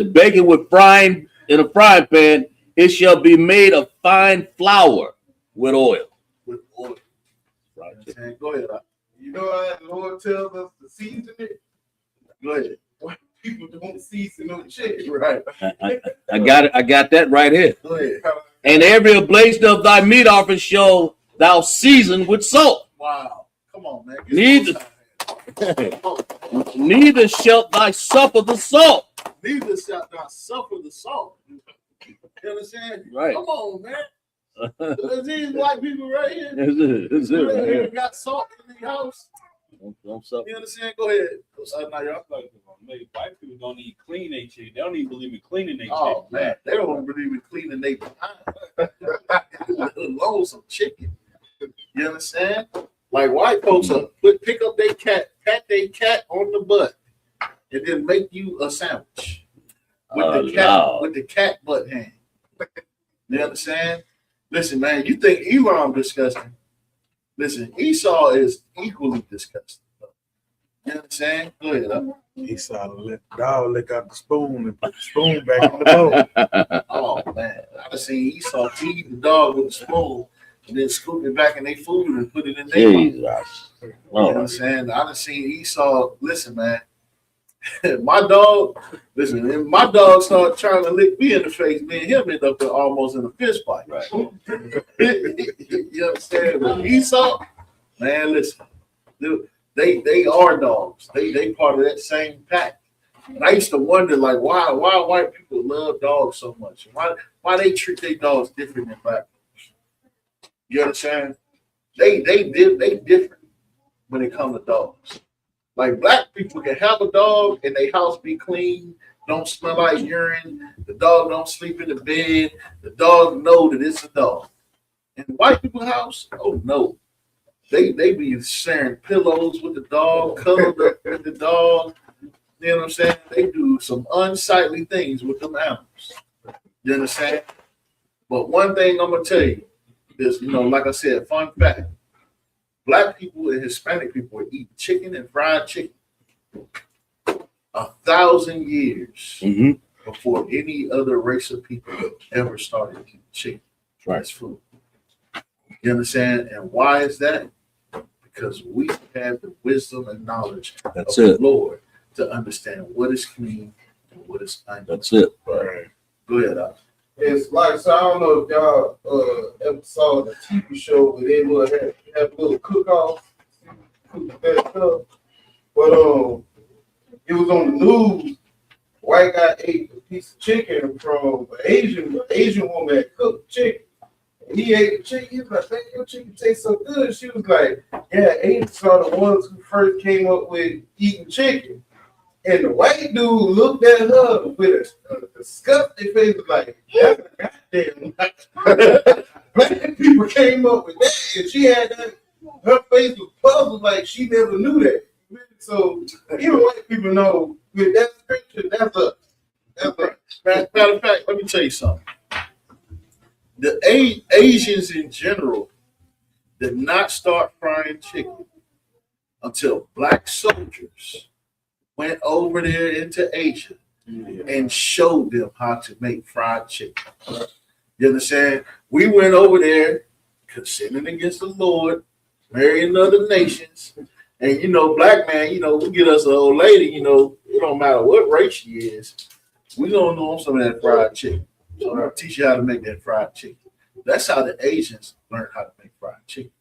bake it with frying in a frying pan, it shall be made of fine flour with oil. With oil. Right. Go ahead. You know how the Lord tells us to season it? Go ahead. White people don't season no chicken. Right. I got it. I got that right here. Go ahead. And every oblation of thy meat offering shall thou season with salt. Wow. Come on, man. Neither shalt thou suffer the salt. Neither shalt thou suffer the salt. You understand? Right. Come on, man. These white people right here. Is it right here? Got salt in the house. Don't suffer. You understand? Go ahead. White people don't even clean their chicken. They don't even believe in cleaning their chicken. Oh man, they don't believe in cleaning their behind. Let alone some chicken. You understand? Like white folks pick up their cat, pat their cat on the butt, and then make you a sandwich with the cat butt hand. You understand? Listen, man, you think Elam disgusting? Listen, Esau is equally disgusting. You understand? Go ahead. Esau let the dog lick out the spoon and put the spoon back on the bowl. Oh man, I've seen Esau feed the dog with a spoon and then scoop it back in their food and put it in their mouth. You know what I'm saying? I've seen Esau. Listen, man. My dog started trying to lick me in the face. Me and him ended up almost in a fist fight. Right. You understand? But Esau, man, listen, they are dogs. They part of that same pack. And I used to wonder, like, why white people love dogs so much? Why they treat their dogs different than black people? You understand? They different when it comes to dogs. Like black people can have a dog and their house be clean don't smell like urine. The dog don't sleep in the bed. The dog know that it's a dog. In white people's house, oh no. They be sharing pillows with the dog, cuddled up with the dog. You know what I'm saying? They do some unsightly things with them animals. You understand? But one thing I'm gonna tell you is, like I said, fun fact: Black people and Hispanic people eat chicken and fried chicken 1,000 years before any other race of people ever started eating chicken. That's food. You understand? And why is that? Because we have the wisdom and knowledge of the Lord to understand what is clean and what is unclean. That's it. Right. Go ahead, Alex. It's like, so I don't know if y'all ever saw the TV show where they would have a little cook-off, cook that stuff. But it was on the news. White guy ate a piece of chicken from an Asian woman that cooked chicken. And he ate the chicken. He was like, "Man, your chicken tastes so good." She was like, "Yeah, Asians are the ones who first came up with eating chicken." And the white dude looked at her with a disgusting face, like, "That's a goddamn." Black people came up with that, and she had that. Her face was puzzled, like she never knew that. So even white people know with that scripture, that's a. Matter of fact, let me tell you something. The Asians in general did not start frying chicken until Black soldiers went over there into Asia and showed them how to make fried chicken. You understand? We went over there, sinning against the Lord, marrying other nations, and Black man, we get us an old lady, it don't matter what race she is, we gonna know some of that fried chicken. So I'm gonna teach you how to make that fried chicken. That's how the Asians learned how to make fried chicken.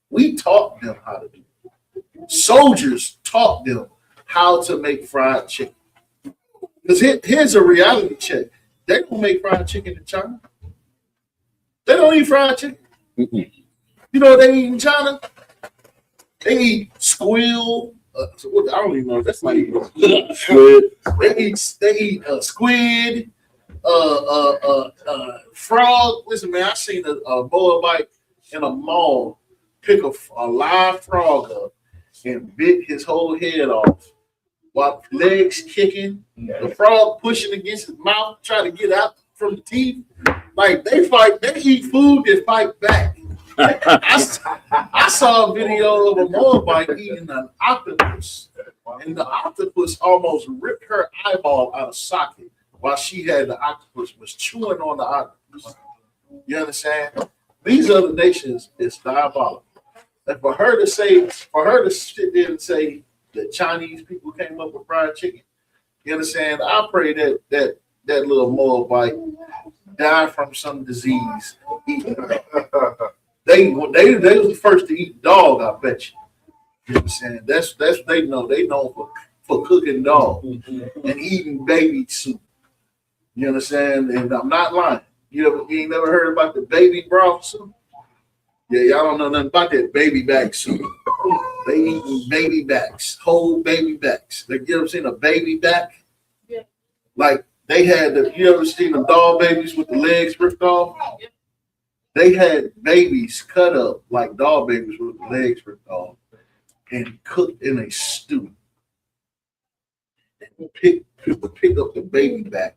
We taught them how to do it. Soldiers taught them how to make fried chicken. Because here's a reality check. They don't make fried chicken in China. They don't eat fried chicken. You know what they eat in China? They eat squid. I don't even know if that's like squid. They eat squid, frog. Listen, man, I seen a Moabite in a mall pick a live frog up and bit his whole head off while legs kicking, the frog pushing against his mouth, trying to get out from the teeth. Like they eat food that fight back. I saw a video of a Moabite eating an octopus, and the octopus almost ripped her eyeball out of socket while the octopus was chewing on the octopus. You understand? These other nations is diabolical. And for her to sit there and say that Chinese people came up with fried chicken, you understand? I pray that little Moabite die from some disease. They was the first to eat dog, I bet you. You know what I'm saying? That's they know. They know for cooking dog and eating baby soup. You understand? And I'm not lying. You ain't never heard about the baby broth soup? Yeah, y'all don't know nothing about that baby back soup. They eating baby backs, whole baby backs. Like, you ever seen a baby back? Yeah. Like they had you ever seen the doll babies with the legs ripped off? They had babies cut up like doll babies with the legs ripped off and cooked in a stew. And pick up the baby back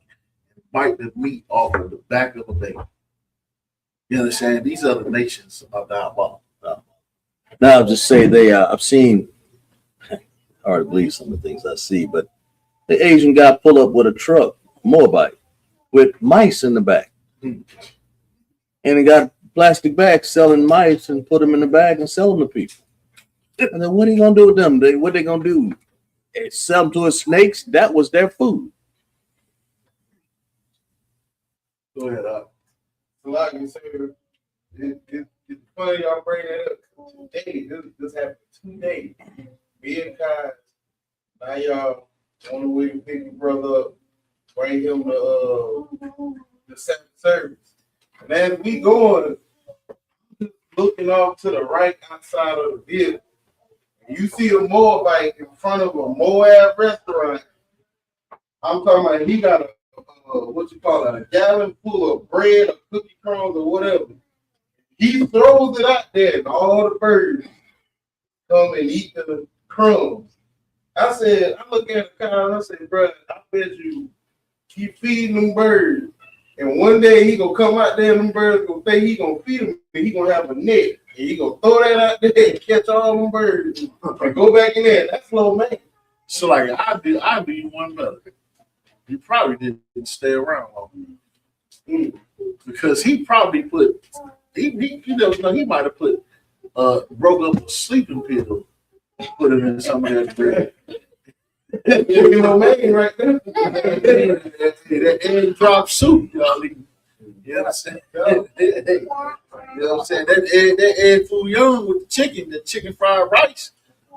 and bite the meat off of the back of a baby. You understand? These other nations are diabolical. Now, I'll just say I've seen, hard to believe some of the things I see, but the Asian guy pull up with a truck, Moabite, with mice in the back. And he got plastic bags selling mice and put them in the bag and sell them to people. And then what are you going to do with them? What they going to do? Sell them to snakes? That was their food. Go ahead, Up. Like you said, it's funny y'all bring that up. Today, this happened today. Me and Kai, now y'all on the way to pick your brother up, bring him to the Sabbath service. And as we going, looking off to the right outside of the vehicle, and you see a Moabite in front of a Moab restaurant. I'm talking about he got a what you call it, a gallon full of bread or cookie crumbs or whatever. He throws it out there, and all the birds come and eat the crumbs. I said, I look at the cow and I said, bro, I bet you keep feeding them birds. And one day he gonna come out there and them birds gonna think he gonna feed them and he gonna have a net. And he gonna throw that out there and catch all them birds and go back in there. That's low man. So like I do you one better. You probably didn't stay around long. Because he probably put he might have put broke up a sleeping pill, put it in some of that bread. You know, man, right there. That egg drop soup, y'all. You know what I'm saying? You know what I'm saying? That egg foo young with the chicken fried rice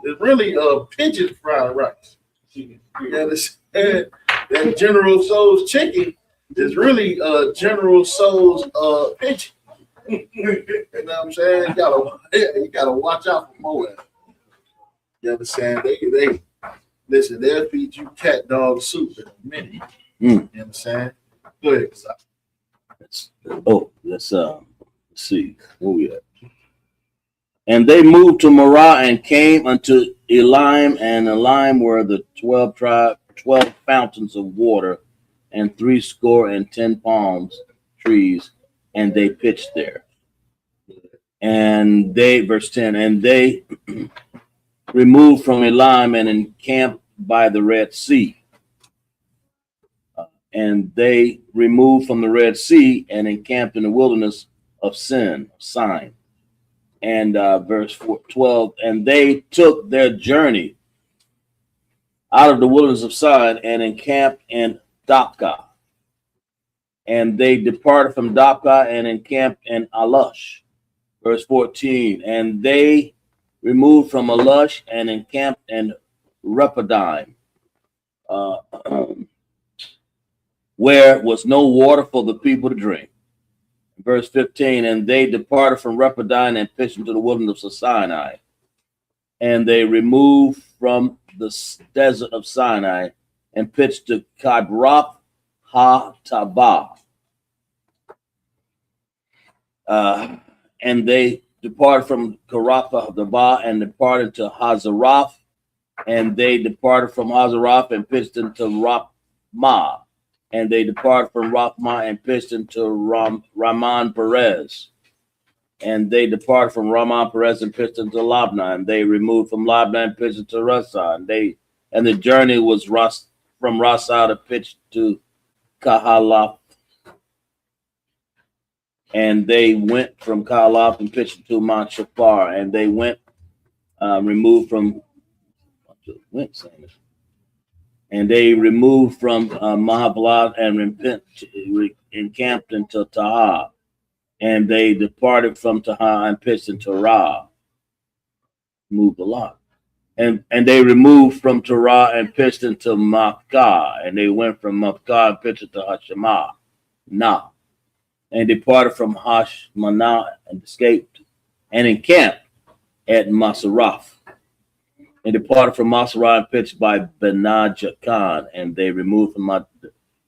is really pigeon fried rice. You understand? That General Tso's chicken is really General Tso's pigeon. You know what I'm saying? You gotta watch out for Moab. You understand? They listen, they'll feed you cat dog soup in a minute. You understand? Go ahead. Let's see. Where we at? And they moved to Marah and came unto Elim, and Elim were the 12 fountains of water, and 70 palm trees, and they pitched there. And they, verse 10, and they removed from Elim and encamped by the Red Sea. And they removed from the Red Sea and encamped in the wilderness of Sin. And verse 12, and they took their journey out of the wilderness of Sin and encamped in Dopka. And they departed from Dopka and encamped in Alush. Verse 14, and they removed from Alush and encamped in Rephidim, where was no water for the people to drink. Verse 15, and they departed from Rephidim and pitched into the wilderness of Sinai. And they removed from the desert of Sinai and pitched to Kadroth ha-Tabah. And they departed from Kadroth ha-Tabah and departed to Hazeroth. And they departed from Hazeroth and pitched into Raphmah. And they departed from Raphmah and pitched into Ramon Perez. And they departed from Ramon Perez and pitched into Labna. And they removed from Labna and pitched into Rasa. And the journey was from Rasa to pitch to Kahalath. And they went from Kahalath and pitched to Mount Shafar. And they went removed from and they removed from Mahabalat and encamped into Taha. And they departed from Taha and pitched into Ra. Moved a lot. And they removed from Terah and pitched into Makkah. And they went from Makkah and pitched into Hashemah. And departed from Hashmanah and escaped and encamped at Masarath. And departed from Masarah and pitched by Benajakan, and they removed from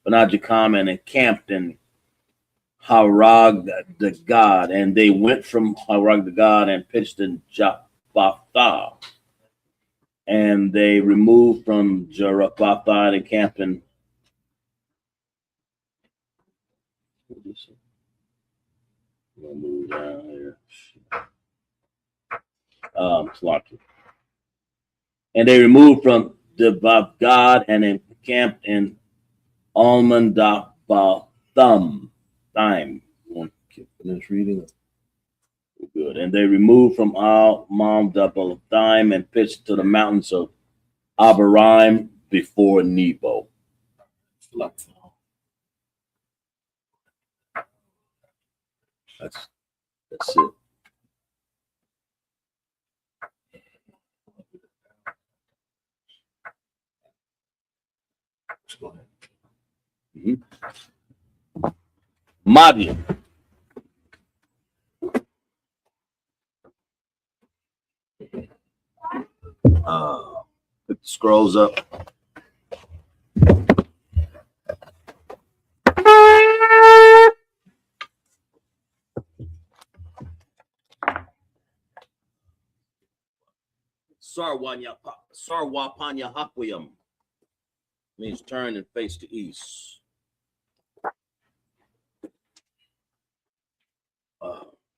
Benajakan and encamped in Harag the God, and they went from Harag the God and pitched in Japhatha, and they removed from Jaraphatha and encamped in we'll move down here. Slocky. And they removed from the God and encamped in Almandabathum. Finish reading. Good. And they removed from Almandabathum and pitched to the mountains of Abarim before Nebo. That's it. Madian. Put the scrolls up. Sarwapanya Hakwiyam means turn and face to east.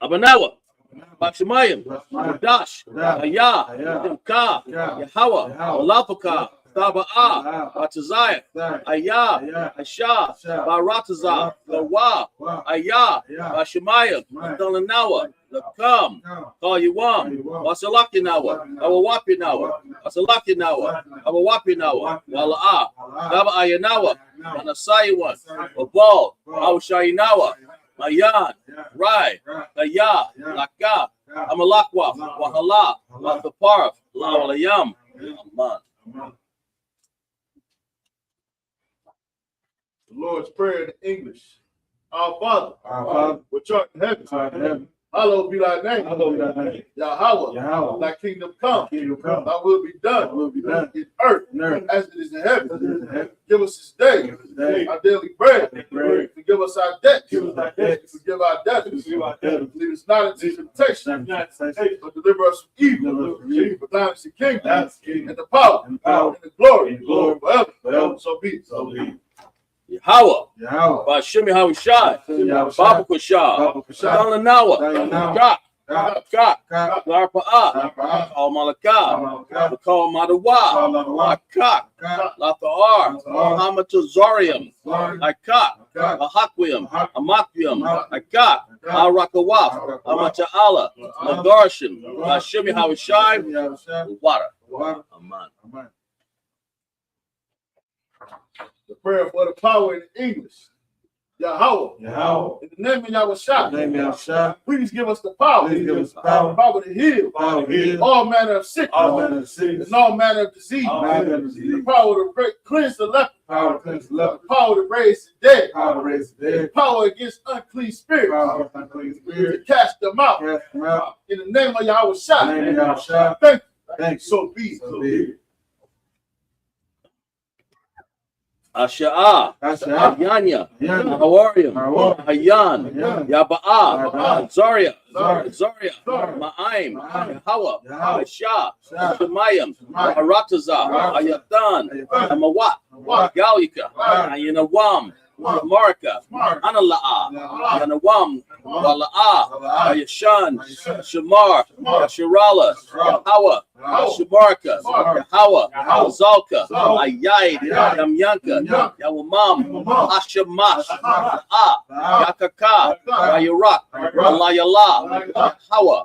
Abanawa, Bakshamayim, Dash, Aya, Dimka, Yahawa, Olafaka, Taba'a, Batazaya, Aya, Asha, Barataza, Lawa, Aya, Bashamayim, Dalanawa, Lakam, Kalyawam, Wasalakinawa, Awawapinawa, Wasalakinawa, Awawapinawa, Wala'a, Daba Ayanawa, Manasayawan, Wabal, Awashayinawa, Mayan, Rai, Kaya, Laka, Amalakwa, Wahala, Wathaparaf, Lawalayam, Aman. The Lord's Prayer in English. Our Father, which art in heaven, hallowed be thy name. Yahweh, thy kingdom come. Thy will be done in earth as it is in heaven. Give us this day our daily bread. Forgive us our debts. Forgive our debtors. Lead us not into temptation, but deliver us from evil. For thine is the kingdom, and the power, and the glory, forever. So be it. Yahweh, Bashimi Hawashai, Baba Kushah, Dalanawa, Gak, Larpa'a, Al Malaka, Bakal Madawa, Akak, Lathar, Hamatazarium, Akak, Ahakwium, Amakwium, Akak, Al Rakawaf, Amata'ala, Ladarshim, Bashimi Hawashai, Water. Aman. The prayer for the power in English. Yahweh. In the name of Yahushua. Please give us the power. The power to heal. All manner of sickness. And all manner of disease. The power to cleanse the leper. The power to raise the dead. The power against unclean spirits. To cast them out. In the name of Yahushua. Thank you. So be it. Asha'a, Yanya, Hawarium, Hayan, Yaba'a, Zaria, Ma'aim, Yahawa, Asha, Shemayim, Arataza, Ayatan, Amawat, Galika, Ayanawam, Marika, Anala'a, Yanawam, Wala'a, Ayashan, Shamar, Shirala, Yahawa, Shamarka, Yahawa, Zalka, Ayayid, Yamyanka, Yawamam, Hashamash, Yakaka, Yarak, Alayala, Yahawa,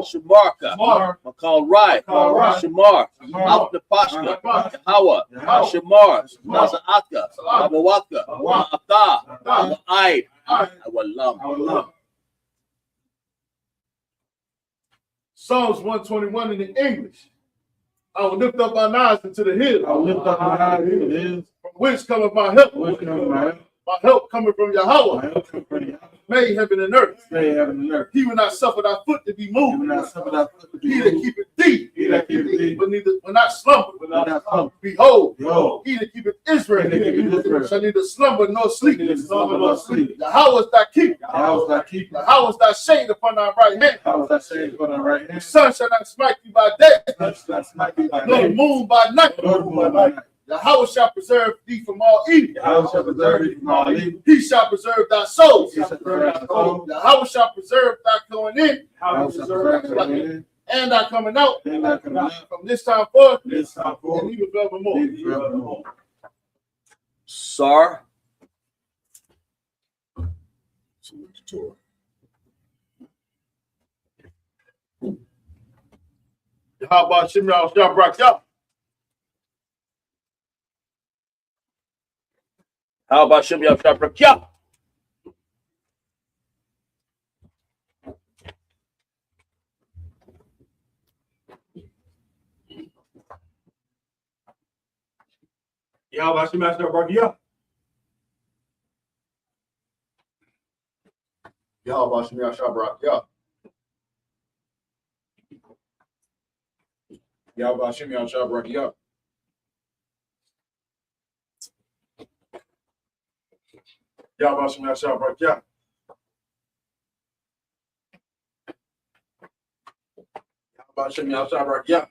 Shamarka, Makal Rai, Shamar, Alta Pashka, Yahawa, Shamar, Nazaatka, Abawaka, Ata, Aid, Awalam. Psalms 121 in the English. I will lift up my eyes into the hills. From whence cometh my help? My help coming from Yahweh. Made heaven and earth. He will not suffer thy foot to be moved. He that keepeth thee. Will not slumber. Behold, he that keepeth Israel shall neither slumber nor sleep. Yahweh is thy keeper. Yahweh is thy shade upon thy right hand. The sun shall not smite thee by day, nor the moon by night. Yahweh shall preserve thee from all evil. He shall preserve thy soul. Yahweh shall preserve thy going in and thy coming out from this time forth and even forevermore. Sar. How about Shimon Shabrak? How about Shimon Shabrak? Yahweh Shema Shabrak. Yahweh Shema Shabrak. Yahweh Shema Shabrak. Yahweh Shema Shabrak. Yahweh Shema Shabrak.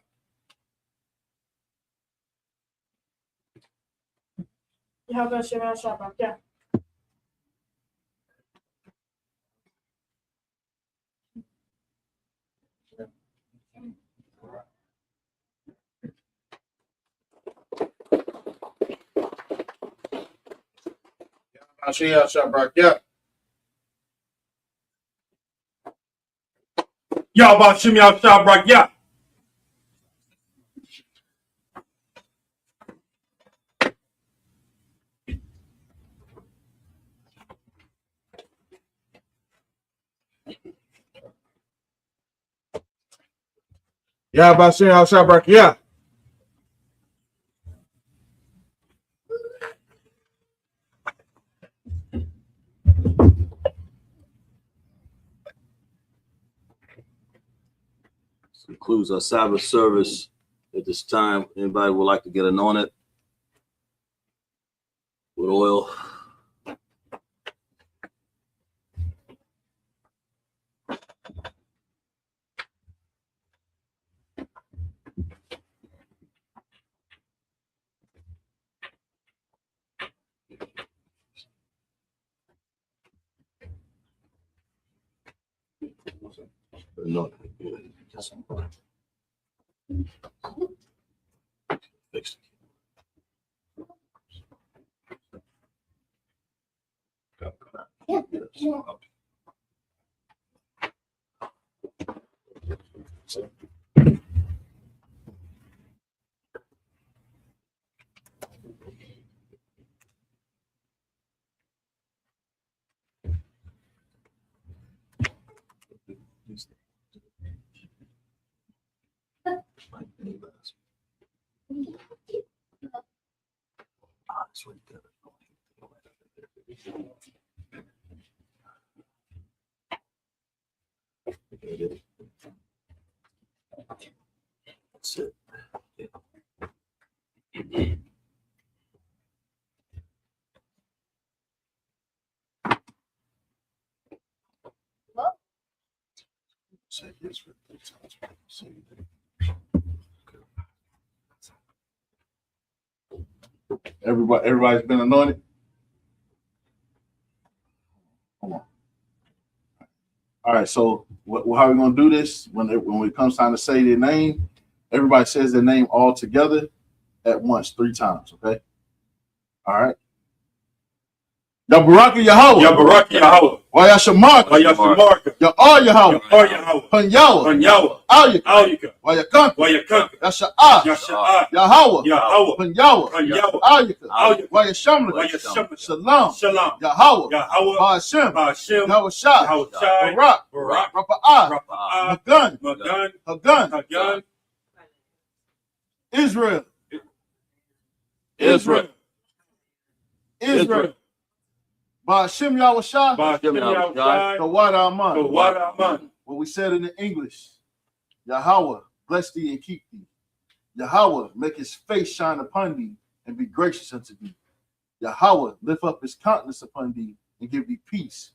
Mashiach Shabbat. Yahweh Shem Yahshua Yah. Mashiach Shabbat. This concludes our Sabbath service. At this time, anybody would like to get anointed with oil? No. Fixed. That's it. Say yes for 3 times. Everybody's been anointed. Come on. All right, so how are we gonna do this? When it comes time to say their name, everybody says their name all together at once 3 times. Okay. All right. Yabaraka Yahweh. Yabaraka Yahweh. Wayashamarka. Wayashamarka. Ya'ar Yahweh. Ya'ar Yahweh. Panyawa. Panyawa. Alyaka. Alyaka. Wayakanka. Wayakanka. Yasha'ah. Yasha'ah. Yahweh. Yahweh. Panyawa. Panyawa. Alyaka. Alyaka. Wayashamlaka. Wayashamlaka. Shalom. Shalom. Yahweh. Yahweh. Ba'ashem. Ba'ashem. Yahushai. Yahushai. Barak. Barak. Rapa'ah. Rapa'ah. Magan. Magan. Hagan. Hagan. Israel. Israel. Israel. Ba'ashem Yahushai. Ba'ashem Yahushai. Kawada Aman. Kawada Aman. What we said in the English. Yahweh, bless thee and keep thee. Yahweh, make his face shine upon thee and be gracious unto thee. Yahweh, lift up his countenance upon thee and give thee peace.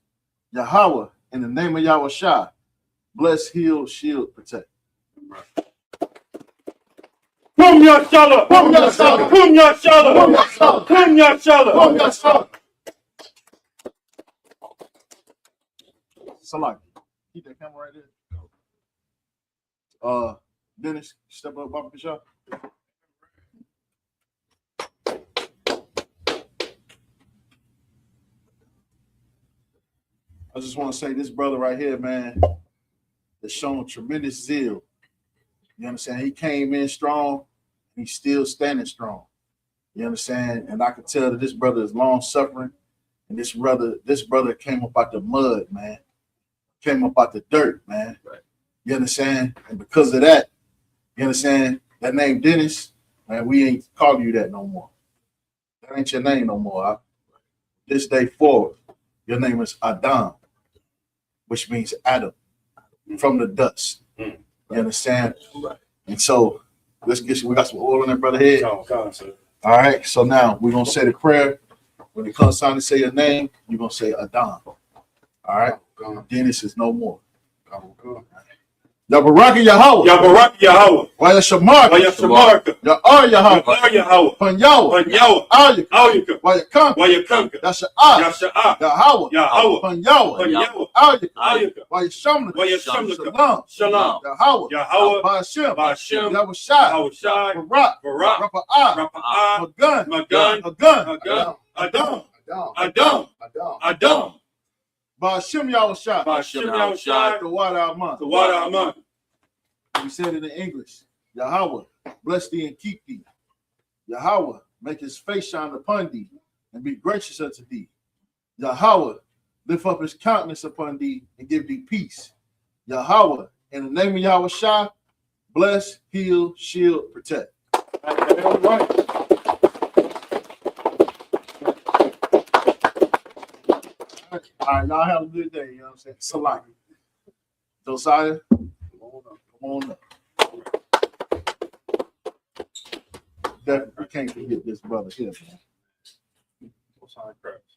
Yahweh, in the name of Yahushai, bless, heal, shield, protect. Boom Yashala. Boom Yashala. Boom Yashala. Boom Yashala. Boom Yashala. Boom Yashala. Salaki, keep that camera right there. Dennis, step up, Baba Bishop. I just want to say this brother right here, man, has shown tremendous zeal. You understand? He came in strong, he's still standing strong. You understand? And I can tell that this brother is long suffering, and this brother came up out the mud, man. Came up out the dirt, man. Right. You understand? And because of that, you understand, that name Dennis, man, we ain't calling you that no more. That ain't your name no more. Huh? This day forward, your name is Adam, which means Adam, from the dust. You understand? Right. And so we got some oil on that brother head. All right, so now we're gonna say the prayer. When it comes time to say your name, you're gonna say Adam. All right, Dennis is no more. Yabaraka Yahweh. Yabaraka Yahweh. Waya Shamarka. Waya Shamarka. Ya'ar Yahweh. Ya'ar Yahweh. Panyawa. Panyawa. Ayaka. Ayaka. Waya Kanka. Waya Kanka. Yasha'ah. Yasha'ah. Yahweh. Yahweh. Panyawa. Panyawa. Ayaka. Ayaka. Waya Shamlaka. Waya Shamlaka. Shalom. Shalom. Yahweh. Yahweh. Ba'ashem. Ba'ashem. Yahushai. Yahushai. Barak. Barak. Rapa'ah. Rapa'ah. Magun. Magun. Agun. Adam. Adam. Adam. Ba'ashem Yahushai. Ba'ashem Yahushai. The water Aman. The water Aman. We said it in English. Yahweh, bless thee and keep thee. Yahweh, make his face shine upon thee and be gracious unto thee. Yahweh, lift up his countenance upon thee and give thee peace. Yahweh, in the name of Yahweh Shai, bless, heal, shield, protect. All right, y'all have a good day. You know what I'm saying? Salaki. Josiah, come on up. Definitely, we can't forget this brother here, man. Josiah Krabs.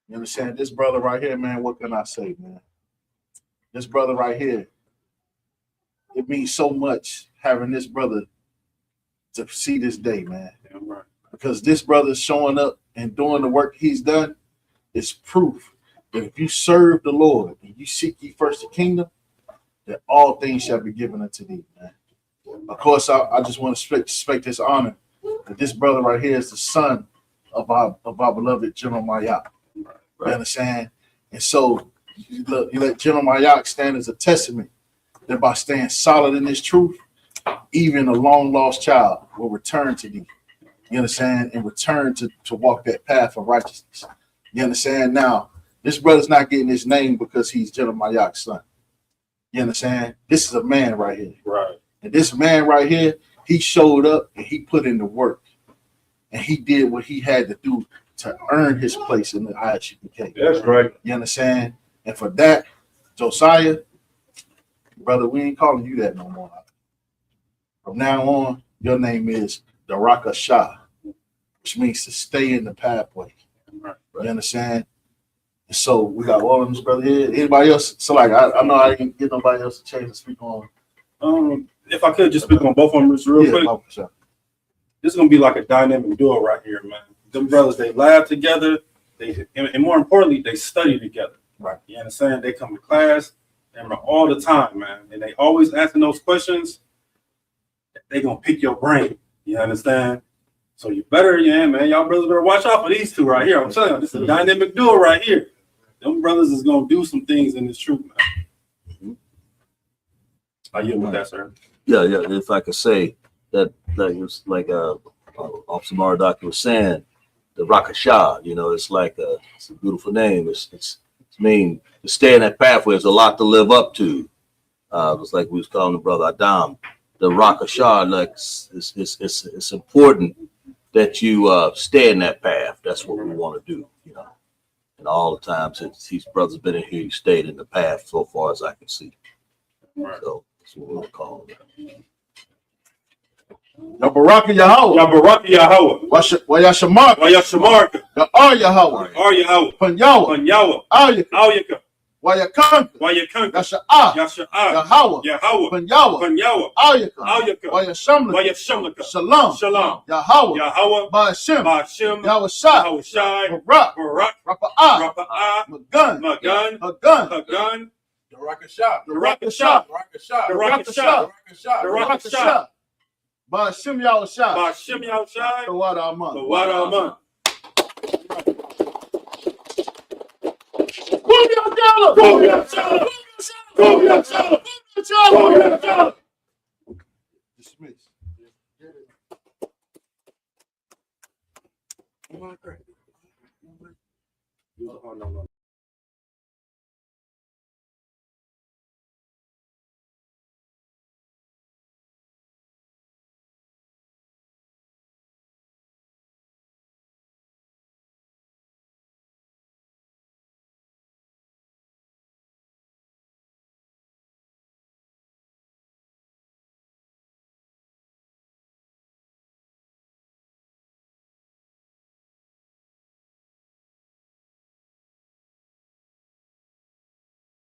You understand? This brother right here, man, what can I say, man? This brother right here, it means so much having this brother to see this day, man. Damn right. Because this brother showing up and doing the work he's done is proof that if you serve the Lord and you seek ye first the kingdom, that all things shall be given unto thee, man. Of course, I just want to respect this honor that this brother right here is the son of our beloved General Mayak. You understand? And so you let General Mayak stand as a testament that by staying solid in this truth, even a long lost child will return to thee. You understand? And return to walk that path of righteousness. You understand? Now, this brother's not getting his name because he's General Mayak's son. You understand? This is a man right here. Right. And this man right here, he showed up and he put in the work. And he did what he had to do to earn his place in the ISUPK. That's right. You understand? And for that, Josiah, brother, we ain't calling you that no more. From now on, your name is Daraka Shah, which means to stay in the pathway. Right. You understand? And so we got all of this brother here. Anybody else? So like I know I didn't get nobody else a chance to speak on. If I could just speak on both of them just real quick. Oh, sure. This is gonna be like a dynamic duo right here, man. Them brothers, they laugh together. And more importantly, they study together. Right. You understand? They come to class and all the time, man. And they always asking those questions. They gonna pick your brain. You understand? So you better, man. Y'all brothers better watch out for these two right here. I'm telling you, this is a dynamic duo right here. Them brothers is gonna do some things in this truth, man. Are you with that, sir? Yeah. If I could say that, like Officer Maradaki was saying, the Rakashah, it's like it's a beautiful name. It's mean to stay in that pathway. There's a lot to live up to. It's like we was calling the brother Adam, the Rakashah. Like it's important that you stay in that path. That's what we want to do, And all the time since these brothers been in here, you stayed in the path so far as I can see. Right. So that's what we'll call it. Yabaraka Yahweh. Yabaraka Yahweh. Wayashamarka. Wayashamarka. Ya'ar Yahweh. Ar Yahweh. Panyawa. Panyawa. Ayaka. Ayaka. Wayakanka. Wayakanka. Yasha'ah. Yasha'ah. Yahweh. Yahweh. Panyawa. Panyawa. Ayaka. Ayaka. Wayashamlaka. Wayashamlaka. Shalom. Shalom. Yahweh. Yahweh. Ba'ashem. Ba'ashem. Yahushai. Yahushai. Barak. Barak. Rapa'ah. Rapa'ah. Magun. Magun. Agun. Agun. Darakashah. Darakashah. Darakashah. Darakashah. Darakashah. Darakashah. Ba'ashem Yahushai. Ba'ashem Yahushai. The water Aman. The water Aman. Dismiss. Oh, no.